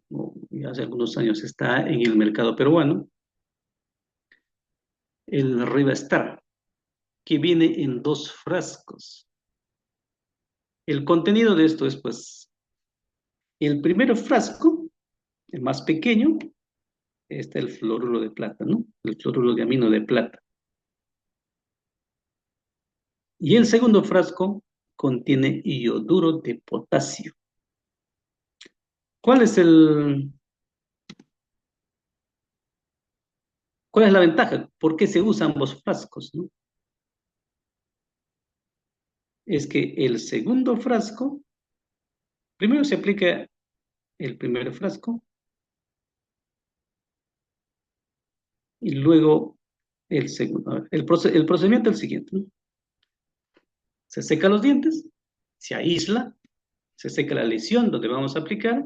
hace algunos años, está en el mercado peruano, el Rivastar, que viene en 2 frascos. El contenido de esto es, pues, el primer frasco, el más pequeño, está el fluoruro de plata, ¿no? El fluoruro de amino de plata. Y el segundo frasco contiene ioduro de potasio. ¿Cuál es cuál es la ventaja? ¿Por qué se usan ambos frascos, no? Es que el segundo frasco, primero se aplica el primer frasco y luego el segundo. El procedimiento es el siguiente, ¿no? Se seca los dientes, se aísla, se seca la lesión donde vamos a aplicar,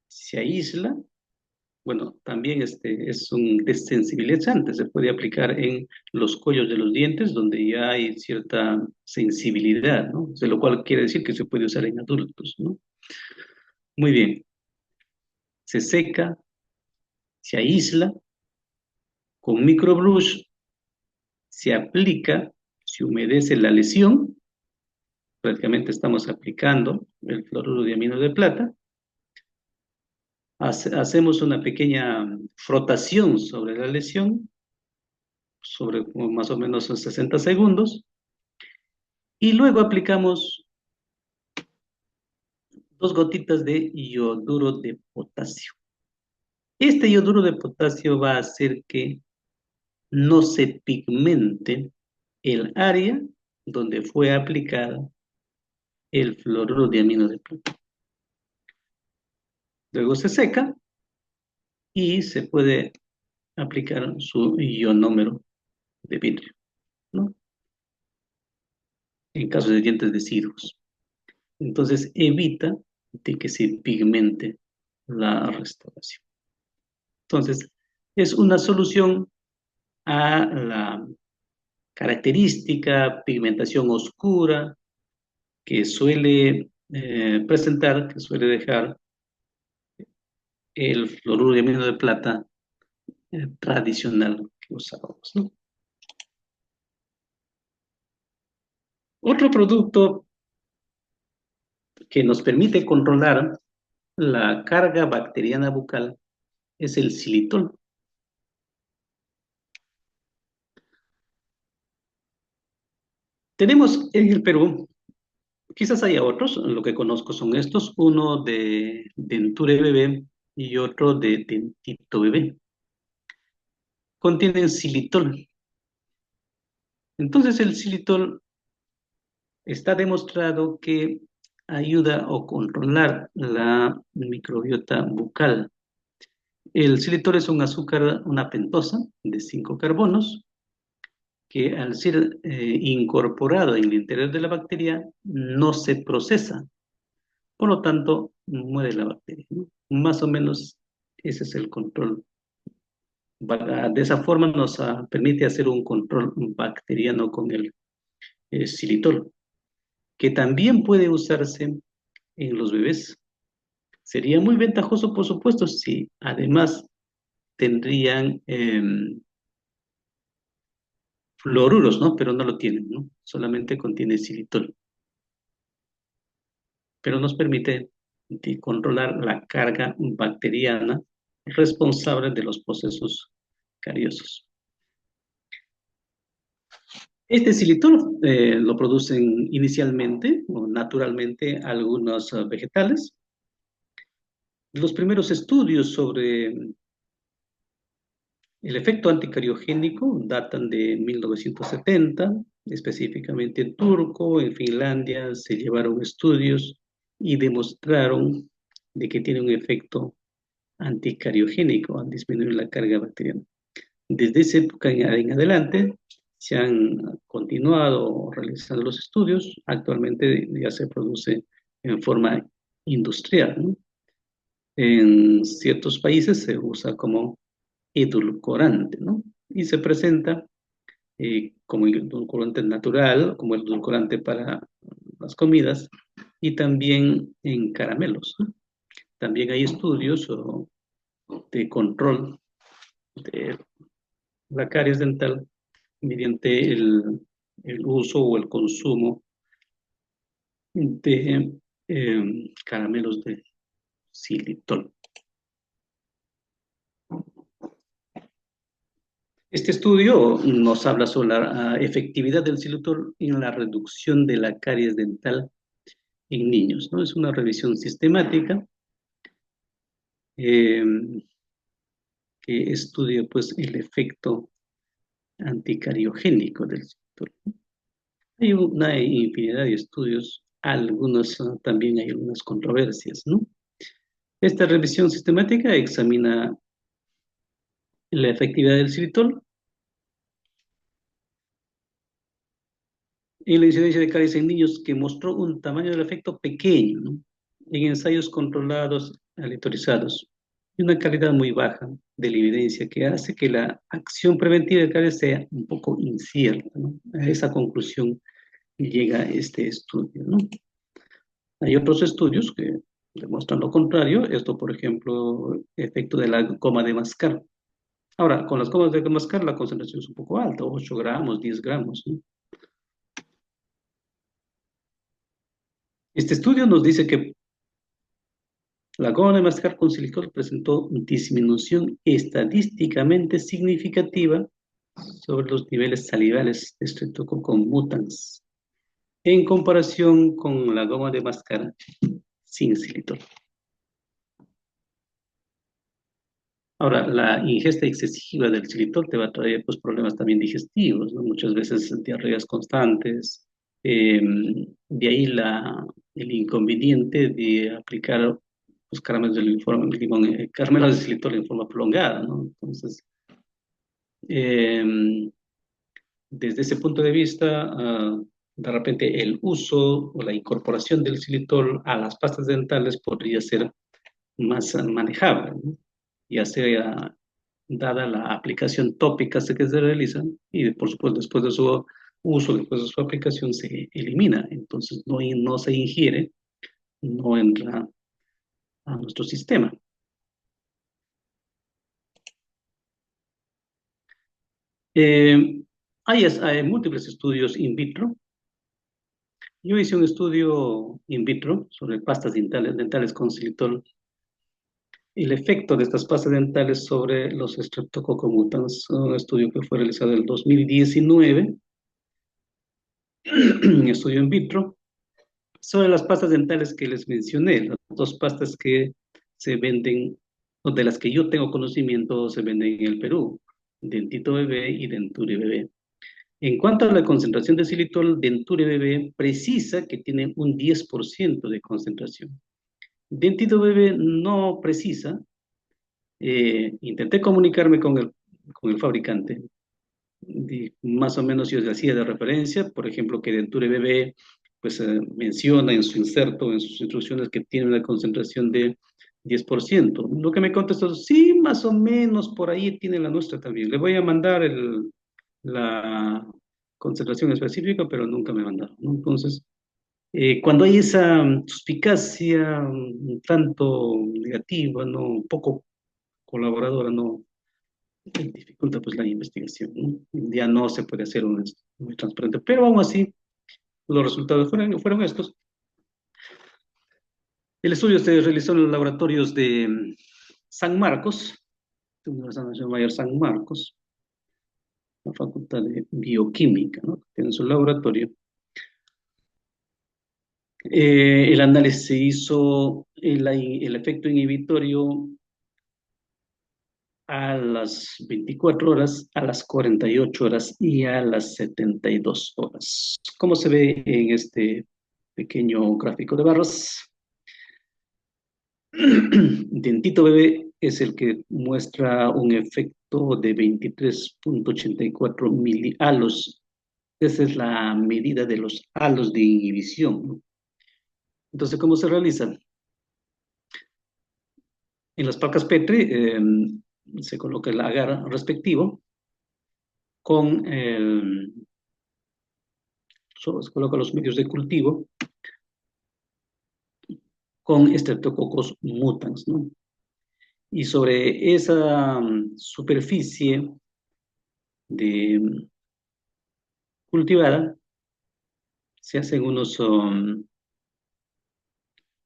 se aísla. Bueno, también es un desensibilizante, se puede aplicar en los cuellos de los dientes donde ya hay cierta sensibilidad, ¿no? De lo cual quiere decir que se puede usar en adultos, ¿no? Muy bien, se seca, se aísla, con microbrush se aplica, se humedece la lesión, prácticamente estamos aplicando el fluoruro de amino de plata, hacemos una pequeña frotación sobre la lesión, sobre más o menos 60 segundos, y luego aplicamos 2 gotitas de iodouro de potasio. Este iodouro de potasio va a hacer que no se pigmente el área donde fue aplicada el fluoruro de amino de plata. Luego se seca y se puede aplicar su ionómero de vidrio, ¿no? En caso de dientes deciduos. Entonces evita de que se pigmente la restauración. Entonces, es una solución a la característica pigmentación oscura que suele presentar, que suele dejar el fluoruro de amino de plata tradicional que usábamos, ¿no? Otro producto que nos permite controlar la carga bacteriana bucal es el xilitol. Tenemos en el Perú, quizás haya otros, lo que conozco son estos, uno de Denture Bebé y otro de Dentito Bebé. Contienen xilitol. Entonces el xilitol está demostrado que ayuda a controlar la microbiota bucal. El xilitol es un azúcar, una pentosa de 5 carbonos, que al ser incorporado en el interior de la bacteria no se procesa, por lo tanto muere la bacteria, ¿no? Más o menos ese es el control. De esa forma nos permite hacer un control bacteriano con el xilitol, que también puede usarse en los bebés. Sería muy ventajoso, por supuesto, si además tendrían fluoruros, ¿no? Pero no lo tienen, ¿no? Solamente contiene xilitol. Pero nos permite controlar la carga bacteriana responsable de los procesos cariosos. Este xilitol lo producen inicialmente o naturalmente algunos vegetales. Los primeros estudios sobre el efecto anticariogénico datan de 1970, específicamente en Turco, en Finlandia, se llevaron estudios y demostraron de que tiene un efecto anticariogénico al disminuir la carga bacteriana. Desde esa época en adelante se han continuado realizando los estudios, actualmente ya se produce en forma industrial, ¿no? En ciertos países se usa como edulcorante, ¿no? Y se presenta como edulcorante natural, como edulcorante para las comidas y también en caramelos, ¿no? También hay estudios de control de la caries dental mediante el uso o el consumo de caramelos de xilitol. Este estudio nos habla sobre la efectividad del xilitol en la reducción de la caries dental en niños, ¿no? Es una revisión sistemática eh, que estudia pues, el efecto anticariogénico del xilitol. Hay una infinidad de estudios, algunos también hay algunas controversias, ¿no? Esta revisión sistemática examina la efectividad del xilitol en la incidencia de caries en niños que mostró un tamaño del efecto pequeño, ¿no? En ensayos controlados, aleatorizados, y una calidad muy baja de la evidencia que hace que la acción preventiva de caries sea un poco incierta, ¿no? A esa conclusión llega este estudio, ¿no? Hay otros estudios que demuestran lo contrario, esto por ejemplo, efecto de la goma de mascar. Ahora, con las gomas de mascar la concentración es un poco alta, 8 gramos, 10 gramos, ¿no? Este estudio nos dice que la goma de mascar con silicol presentó disminución estadísticamente significativa sobre los niveles salivales de Streptococcus mutans en comparación con la goma de mascar sin xilitol. Ahora, la ingesta excesiva del xilitol te va a traer pues, problemas también digestivos, ¿no? Muchas veces diarreas constantes. eh, de ahí el inconveniente de aplicar pues, caramelos caramelos de xilitol en forma prolongada, ¿no? Entonces, eh, desde ese punto de vista, de repente el uso o la incorporación del xilitol a las pastas dentales podría ser más manejable, ¿no? Ya sea dada la aplicación tópica que se realiza y por supuesto después de su uso, después de su aplicación se elimina, entonces no se ingiere, no entra a nuestro sistema. Eh, hay múltiples estudios in vitro. Yo hice un estudio in vitro sobre pastas dentales con xilitol, el efecto de estas pastas dentales sobre los Streptococcus mutans, un estudio que fue realizado en el 2019, un estudio in vitro, sobre las pastas dentales que les mencioné, las dos pastas que se venden, o de las que yo tengo conocimiento, se venden en el Perú, Dentito Bebé y Denture Bebé. En cuanto a la concentración de xilitol, Denture Bebé precisa que tiene un 10% de concentración. Dentito Bebé no precisa. Intenté comunicarme con el fabricante. Más o menos yo le hacía de referencia, por ejemplo, que Denture Bebé pues, menciona en su inserto, en sus instrucciones, que tiene una concentración de 10%. Lo que me contestó, sí, más o menos por ahí tiene la nuestra también. Le voy a mandar la concentración específica, pero nunca me mandaron, ¿no? Entonces, cuando hay esa suspicacia un tanto negativa, ¿no? Un poco colaboradora, no dificulta pues la investigación, ¿no? Ya no se puede hacer muy transparente, pero aún así los resultados fueron estos. El estudio se realizó en los laboratorios de San Marcos, de Universidad Nacional Mayor San Marcos, la Facultad de Bioquímica, ¿no? Tiene su laboratorio. El análisis se hizo el efecto inhibitorio a las 24 horas, a las 48 horas y a las 72 horas. Como se ve en este pequeño gráfico de barras, Dentito Bebé es el que muestra un efecto de 23,84 milihalos. Esa es la medida de los halos de inhibición, ¿no? Entonces, ¿cómo se realiza? En las placas Petri se coloca el agar respectivo con se coloca los medios de cultivo con Streptococcus mutans, ¿no? Y sobre esa superficie de cultivada se hacen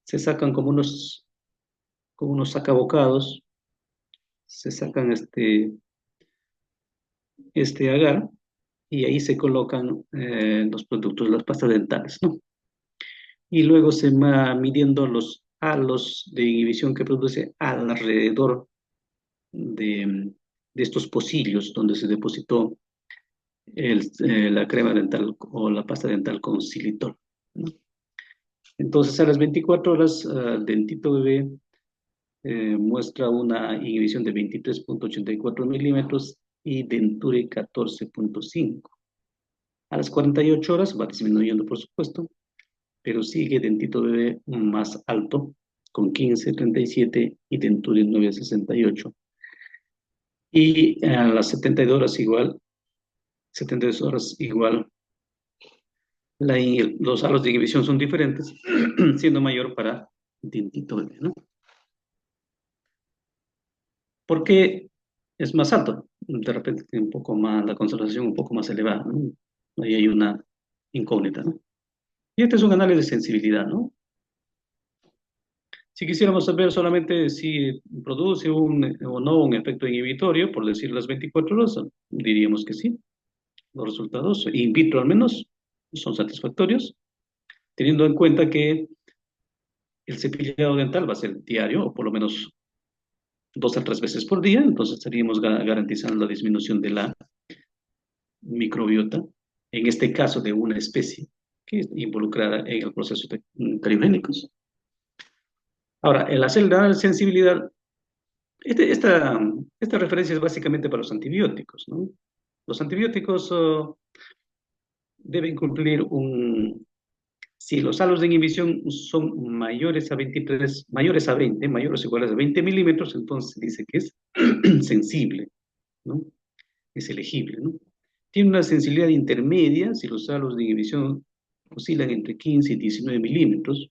se sacan como unos sacabocados, se sacan este agar y ahí se colocan los productos, las pastas dentales, ¿no? Y luego se va midiendo los halos de inhibición que produce alrededor de estos pocillos donde se depositó la crema dental o la pasta dental con xilitol, ¿no? Entonces, a las 24 horas, Dentito Bebé muestra una inhibición de 23,84 milímetros y Denture 14,5. A las 48 horas va disminuyendo, por supuesto, pero sigue dentito bebé más alto, con 15,37 y denturio 9,68. Y a las 72 horas igual, 72 horas igual, los halos de inhibición son diferentes, siendo mayor para dentito bebé, ¿no? ¿Por qué es más alto? De repente tiene un poco más, la concentración un poco más elevada, ¿no? Ahí hay una incógnita, ¿no? Y este es un análisis de sensibilidad, ¿no? Si quisiéramos saber solamente si produce o no un efecto inhibitorio, por decir las 24 horas, diríamos que sí. Los resultados, in vitro al menos, son satisfactorios, teniendo en cuenta que el cepillado dental va a ser diario, o por lo menos 2 a 3 veces por día, entonces estaríamos garantizando la disminución de la microbiota, en este caso de una especie que es involucrada en el proceso de cariogénicos. Ahora, en la celda de sensibilidad, esta referencia es básicamente para los antibióticos, ¿no? Los antibióticos deben cumplir si los halos de inhibición son mayores a 23, mayores a 20, mayores o iguales a 20 milímetros, entonces dice que es sensible, ¿no? Es elegible, ¿no? Tiene una sensibilidad intermedia si los halos de inhibición oscilan entre 15 y 19 milímetros.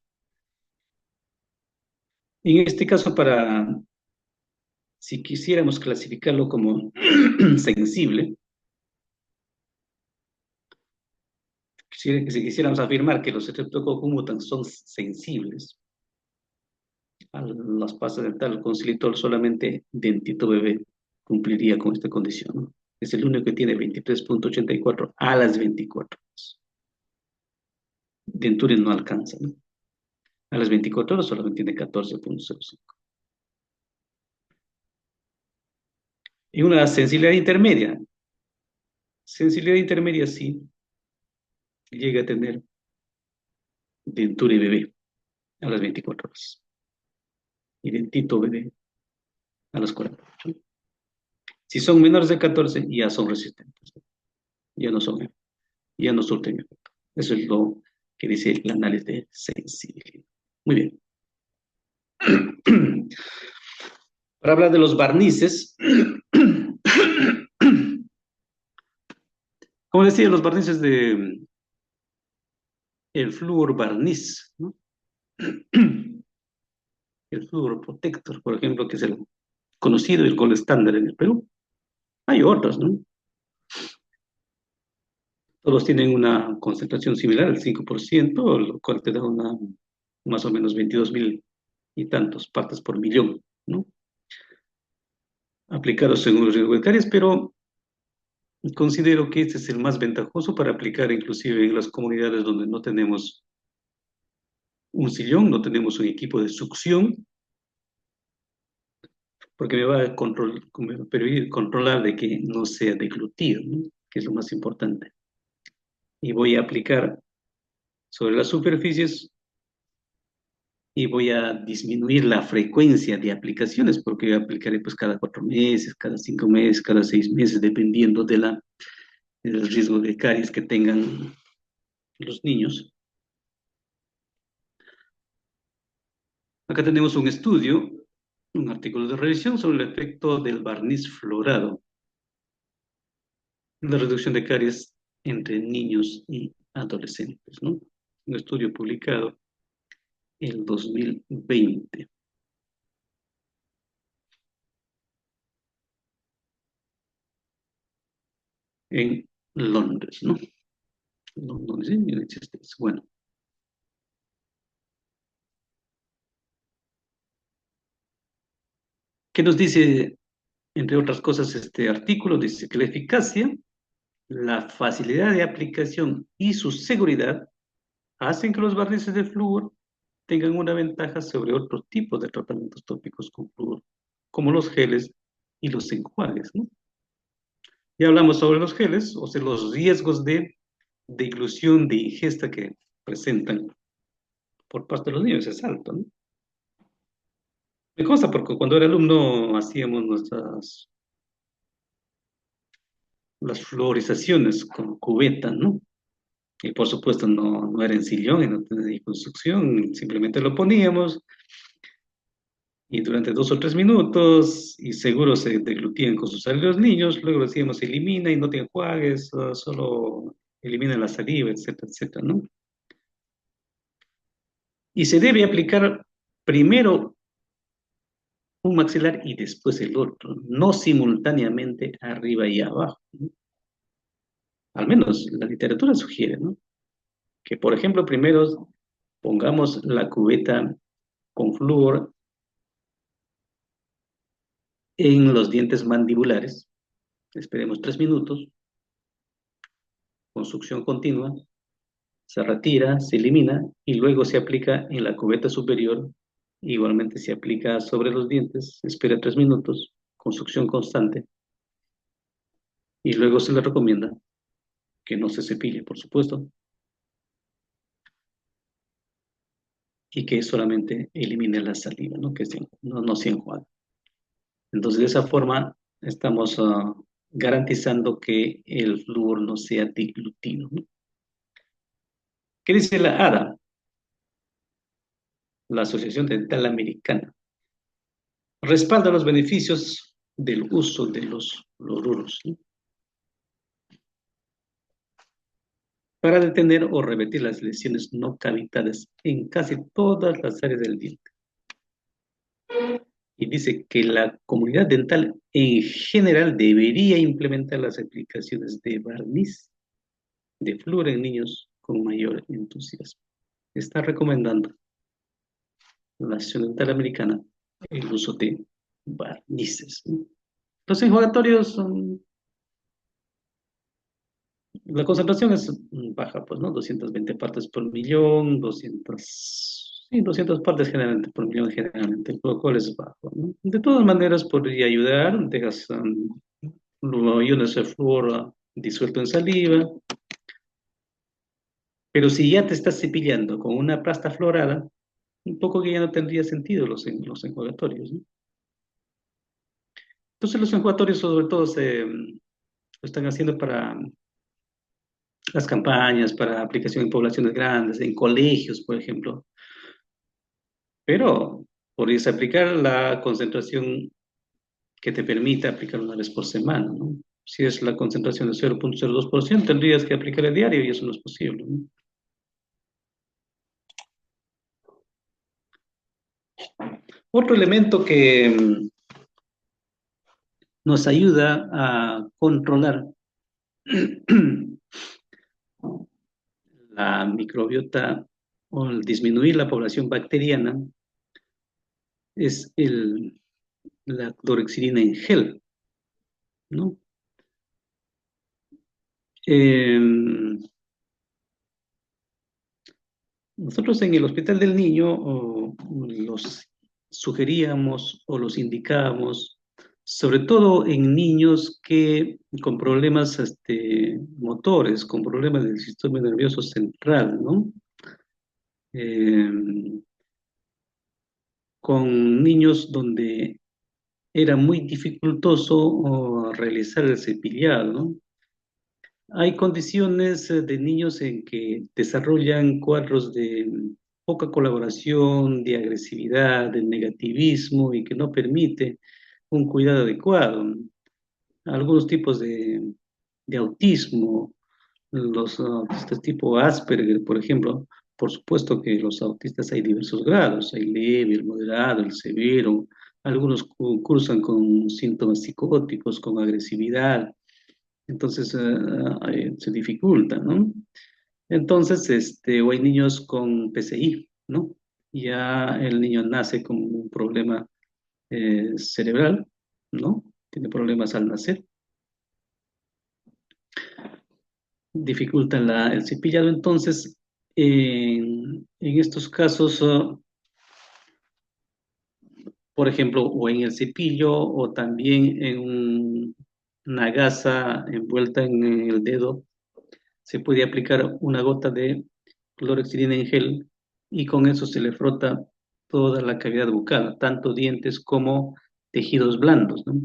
En este caso, si quisiéramos clasificarlo como sensible, si quisiéramos afirmar que los Streptococcus mutans son sensibles a las pastas dental con xilitol, solamente dentito bebé cumpliría con esta condición, ¿no? Es el único que tiene 23,84 a las 24 horas. Denturen no alcanza, ¿no? A las 24 horas solamente tiene 14,05. Y una sensibilidad intermedia sí llega a tener denture bebé a las 24 horas y dentito bebé a las 48. Si son menores de 14, ya son resistentes, ya no son, ya no surten efecto. Eso es lo que dice el análisis de sensibilidad. Muy bien. Para hablar de los barnices, como decía, los barnices de el flúor barniz, ¿no? El flúor protector, por ejemplo, que es el conocido y el gold estándar en el Perú. Hay otros, ¿no? Todos tienen una concentración similar, el 5%, lo cual te da más o menos 22,000 y tantos partes por millón, ¿no? Aplicados según los riesgos de caries, pero considero que este es el más ventajoso para aplicar inclusive en las comunidades donde no tenemos un sillón, no tenemos un equipo de succión, porque me va a permitir controlar de que no sea deglutido, ¿no? Que es lo más importante. Y voy a aplicar sobre las superficies y voy a disminuir la frecuencia de aplicaciones, porque aplicaré pues cada 4 meses, cada 5 meses, cada 6 meses, dependiendo del riesgo de caries que tengan los niños. Acá tenemos un estudio, un artículo de revisión sobre el efecto del barniz fluorado, la reducción de caries entre niños y adolescentes, ¿no? Un estudio publicado en 2020 en Londres, ¿no? Londres, ¿sí? Bueno, ¿qué nos dice, entre otras cosas, este artículo? Dice que la eficacia, la facilidad de aplicación y su seguridad hacen que los barnices de flúor tengan una ventaja sobre otros tipos de tratamientos tópicos con flúor, como los geles y los enjuagues, ¿no? Ya hablamos sobre los geles, o sea, los riesgos de deglución, de ingesta que presentan por parte de los niños es alto, ¿no? Me consta porque cuando era alumno hacíamos las fluorizaciones con cubeta, ¿no? Y por supuesto no era en sillón y no tenía construcción, simplemente lo poníamos y durante 2 o 3 minutos, y seguro se deglutían con sus saliva los niños, luego decíamos elimina y no te enjuagues, solo elimina la saliva, etcétera, etcétera, ¿no? Y se debe aplicar primero un maxilar y después el otro, no simultáneamente arriba y abajo, ¿no? Al menos la literatura sugiere, ¿no? Que, por ejemplo, primero pongamos la cubeta con flúor en los dientes mandibulares, esperemos 3 minutos, con succión continua, se retira, se elimina y luego se aplica en la cubeta superior, igualmente se aplica sobre los dientes, espera 3 minutos, con succión constante y luego se le recomienda que no se cepille, por supuesto, y que solamente elimine la saliva, ¿no? Que no se enjuague. Entonces, de esa forma estamos garantizando que el flúor no sea diglutino, ¿no? ¿Qué dice la ADA, la Asociación Dental Americana? Respalda los beneficios del uso de los fluoruros, ¿sí? Para detener o revertir las lesiones no cavitales en casi todas las áreas del diente. Y dice que la comunidad dental en general debería implementar las aplicaciones de barniz de flúor en niños con mayor entusiasmo. Está recomendando la Asociación Dental Americana el uso de barnices, ¿no? Los enjuagatorios son. La concentración es baja, pues, ¿no? 220 partes por millón, 200, sí, 200 partes generalmente por millón, generalmente. El protocolo es bajo, ¿no? De todas maneras, podría ayudar, dejas los iones de flúor disuelto en saliva, pero si ya te estás cepillando con una pasta florada, un poco que ya no tendría sentido los enjuagatorios, ¿no? Entonces, los enjuagatorios, sobre todo, lo están haciendo para las campañas, para aplicación en poblaciones grandes, en colegios, por ejemplo. Pero podrías aplicar la concentración que te permita aplicar una vez por semana, ¿no? Si es la concentración de 0,02%, tendrías que aplicar el diario y eso no es posible, ¿no? Otro elemento que nos ayuda a controlar la microbiota o el disminuir la población bacteriana es la clorexidina en gel, ¿no? Em, Nosotros en el Hospital del Niño los sugeríamos o los indicábamos, sobre todo en niños que con problemas motores, con problemas del sistema nervioso central, ¿no? Eh, con niños donde era muy dificultoso realizar el cepillado, ¿no? Hay condiciones de niños en que desarrollan cuadros de poca colaboración, de agresividad, de negativismo y que no permite un cuidado adecuado. Algunos tipos de autismo, los autistas tipo Asperger, por ejemplo, por supuesto que los autistas hay diversos grados, hay leve, el moderado, el severo, algunos cursan con síntomas psicóticos, con agresividad, entonces se dificulta, ¿no? Entonces, o hay niños con PCI, ¿no? Ya el niño nace con un problema cerebral, ¿no? Tiene problemas al nacer, dificulta el cepillado. Entonces, en estos casos, por ejemplo, o en el cepillo o también en una gasa envuelta en el dedo, se puede aplicar una gota de clorexidina en gel y con eso se le frota toda la cavidad bucal, tanto dientes como tejidos blandos, ¿no?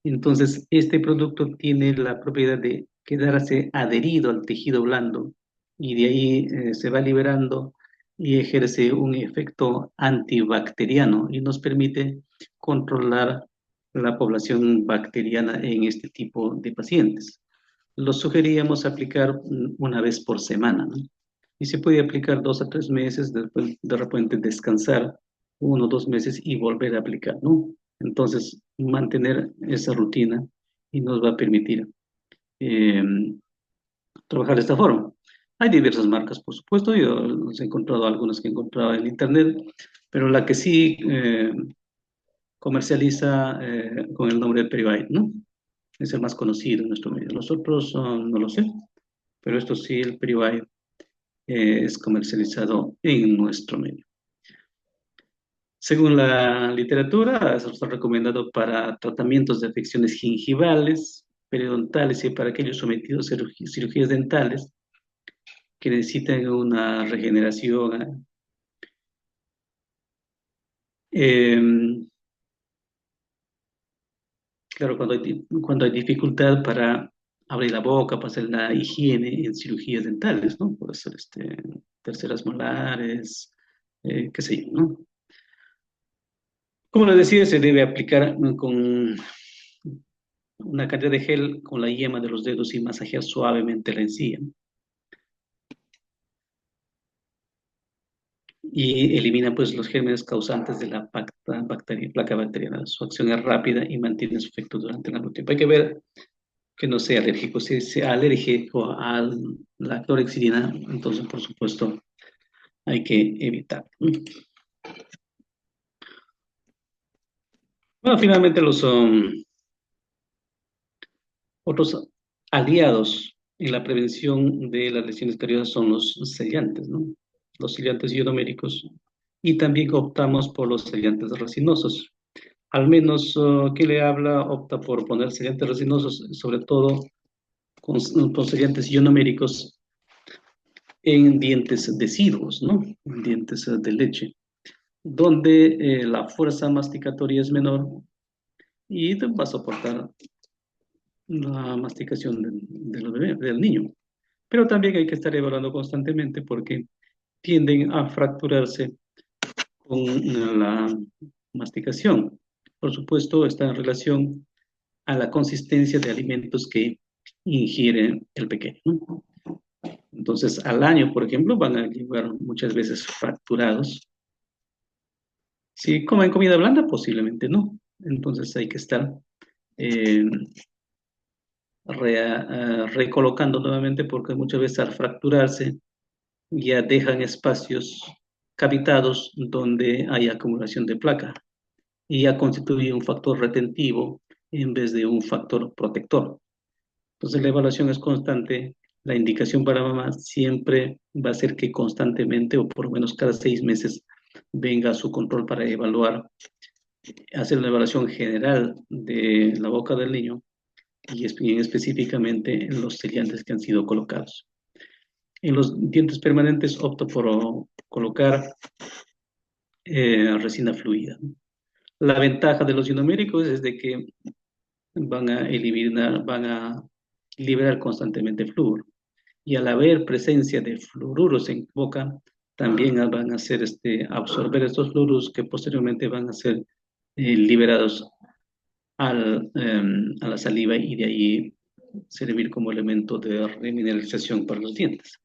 Entonces, este producto tiene la propiedad de quedarse adherido al tejido blando y de ahí se va liberando y ejerce un efecto antibacteriano y nos permite controlar la población bacteriana en este tipo de pacientes. Lo sugeríamos aplicar una vez por semana, ¿no? Y se puede aplicar 2 a 3 meses, después de repente descansar 1 o 2 meses y volver a aplicar, ¿no? Entonces, mantener esa rutina y nos va a permitir eh, trabajar de esta forma. Hay diversas marcas, por supuesto, yo los he encontrado algunas que he encontrado en internet, pero la que sí comercializa con el nombre de Peribite, ¿no? Es el más conocido en nuestro medio. Los otros no lo sé, pero esto sí, el Peribite es comercializado en nuestro medio. Según la literatura, está recomendado para tratamientos de afecciones gingivales, periodontales y para aquellos sometidos a cirugías dentales que necesitan una regeneración. Eh, claro, cuando hay dificultad para abrir la boca, para hacer la higiene en cirugías dentales, ¿no? Puede ser terceras molares, qué sé yo, ¿no? Como les decía, se debe aplicar con una cantidad de gel con la yema de los dedos y masajear suavemente la encía. Y elimina pues los gérmenes causantes de la placa bacteriana. Su acción es rápida y mantiene su efecto durante largo tiempo. Hay que ver que no sea alérgico. Si sea alérgico a la clorhexidina, entonces por supuesto hay que evitar. Bueno, finalmente los otros aliados en la prevención de las lesiones cariosas son los sellantes, ¿no? Los sellantes iodoméricos y también optamos por los sellantes resinosos. Al menos que le habla opta por poner sellantes resinosos, sobre todo con sellantes ionoméricos en dientes deciduos, ¿no? En dientes de leche, donde la fuerza masticatoria es menor y va a soportar la masticación del bebé, del niño. Pero también hay que estar evaluando constantemente porque tienden a fracturarse con la masticación. Por supuesto, está en relación a la consistencia de alimentos que ingiere el pequeño, ¿no? Entonces, al año, por ejemplo, van a llegar muchas veces fracturados. Si comen comida blanda, posiblemente no. Entonces hay que estar eh, recolocando nuevamente porque muchas veces al fracturarse ya dejan espacios cavitados donde hay acumulación de placa y ya constituye un factor retentivo en vez de un factor protector. Entonces la evaluación es constante. La indicación para mamá siempre va a ser que constantemente o por lo menos cada 6 meses venga a su control para evaluar, hacer una evaluación general de la boca del niño y bien específicamente en los sellantes que han sido colocados. En los dientes permanentes opto por colocar resina fluida. La ventaja de los ionoméricos es de que van a liberar constantemente flúor. Y al haber presencia de fluoruros en boca, también van a hacer absorber estos fluoruros que posteriormente van a ser liberados a la saliva y de ahí servir como elemento de remineralización para los dientes.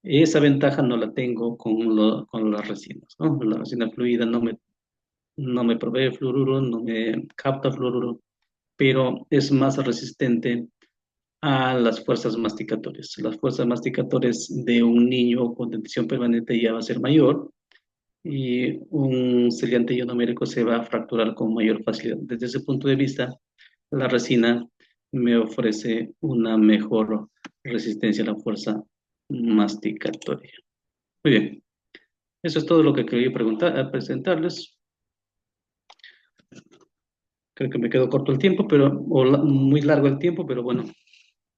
Esa ventaja no la tengo con las resinas, ¿no? La resina fluida no me provee fluoruro, no me capta fluoruro, pero es más resistente a las fuerzas masticatorias. Las fuerzas masticatorias de un niño con dentición permanente ya va a ser mayor y un sellante ionomérico se va a fracturar con mayor facilidad. Desde ese punto de vista, la resina me ofrece una mejor resistencia a la fuerza masticatoria. Muy bien, eso es todo lo que quería presentarles. Creo que me quedó corto el tiempo, muy largo el tiempo, pero bueno,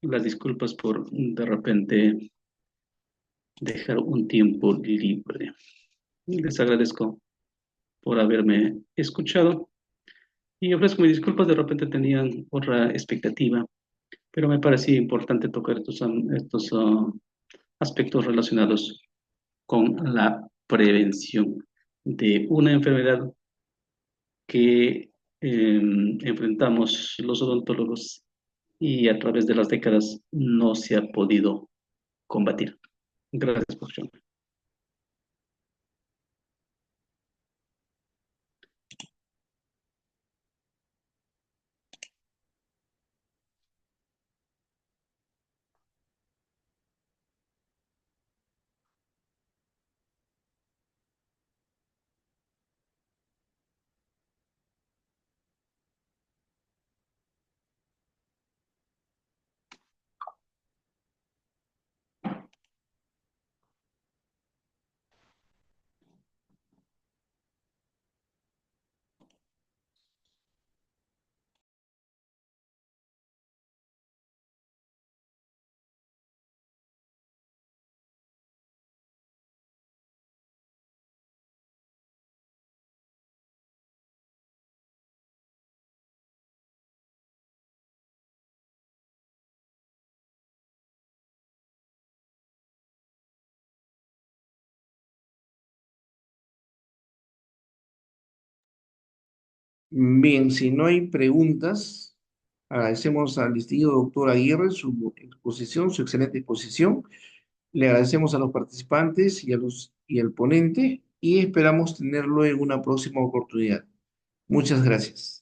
las disculpas por de repente dejar un tiempo libre. Les agradezco por haberme escuchado y ofrezco mis disculpas, de repente tenían otra expectativa, pero me parecía importante tocar estos aspectos relacionados con la prevención de una enfermedad que enfrentamos los odontólogos y a través de las décadas no se ha podido combatir. Gracias, profesor. Bien, si no hay preguntas, agradecemos al distinguido doctor Aguirre su exposición, su excelente exposición. Le agradecemos a los participantes y al ponente y esperamos tenerlo en una próxima oportunidad. Muchas gracias.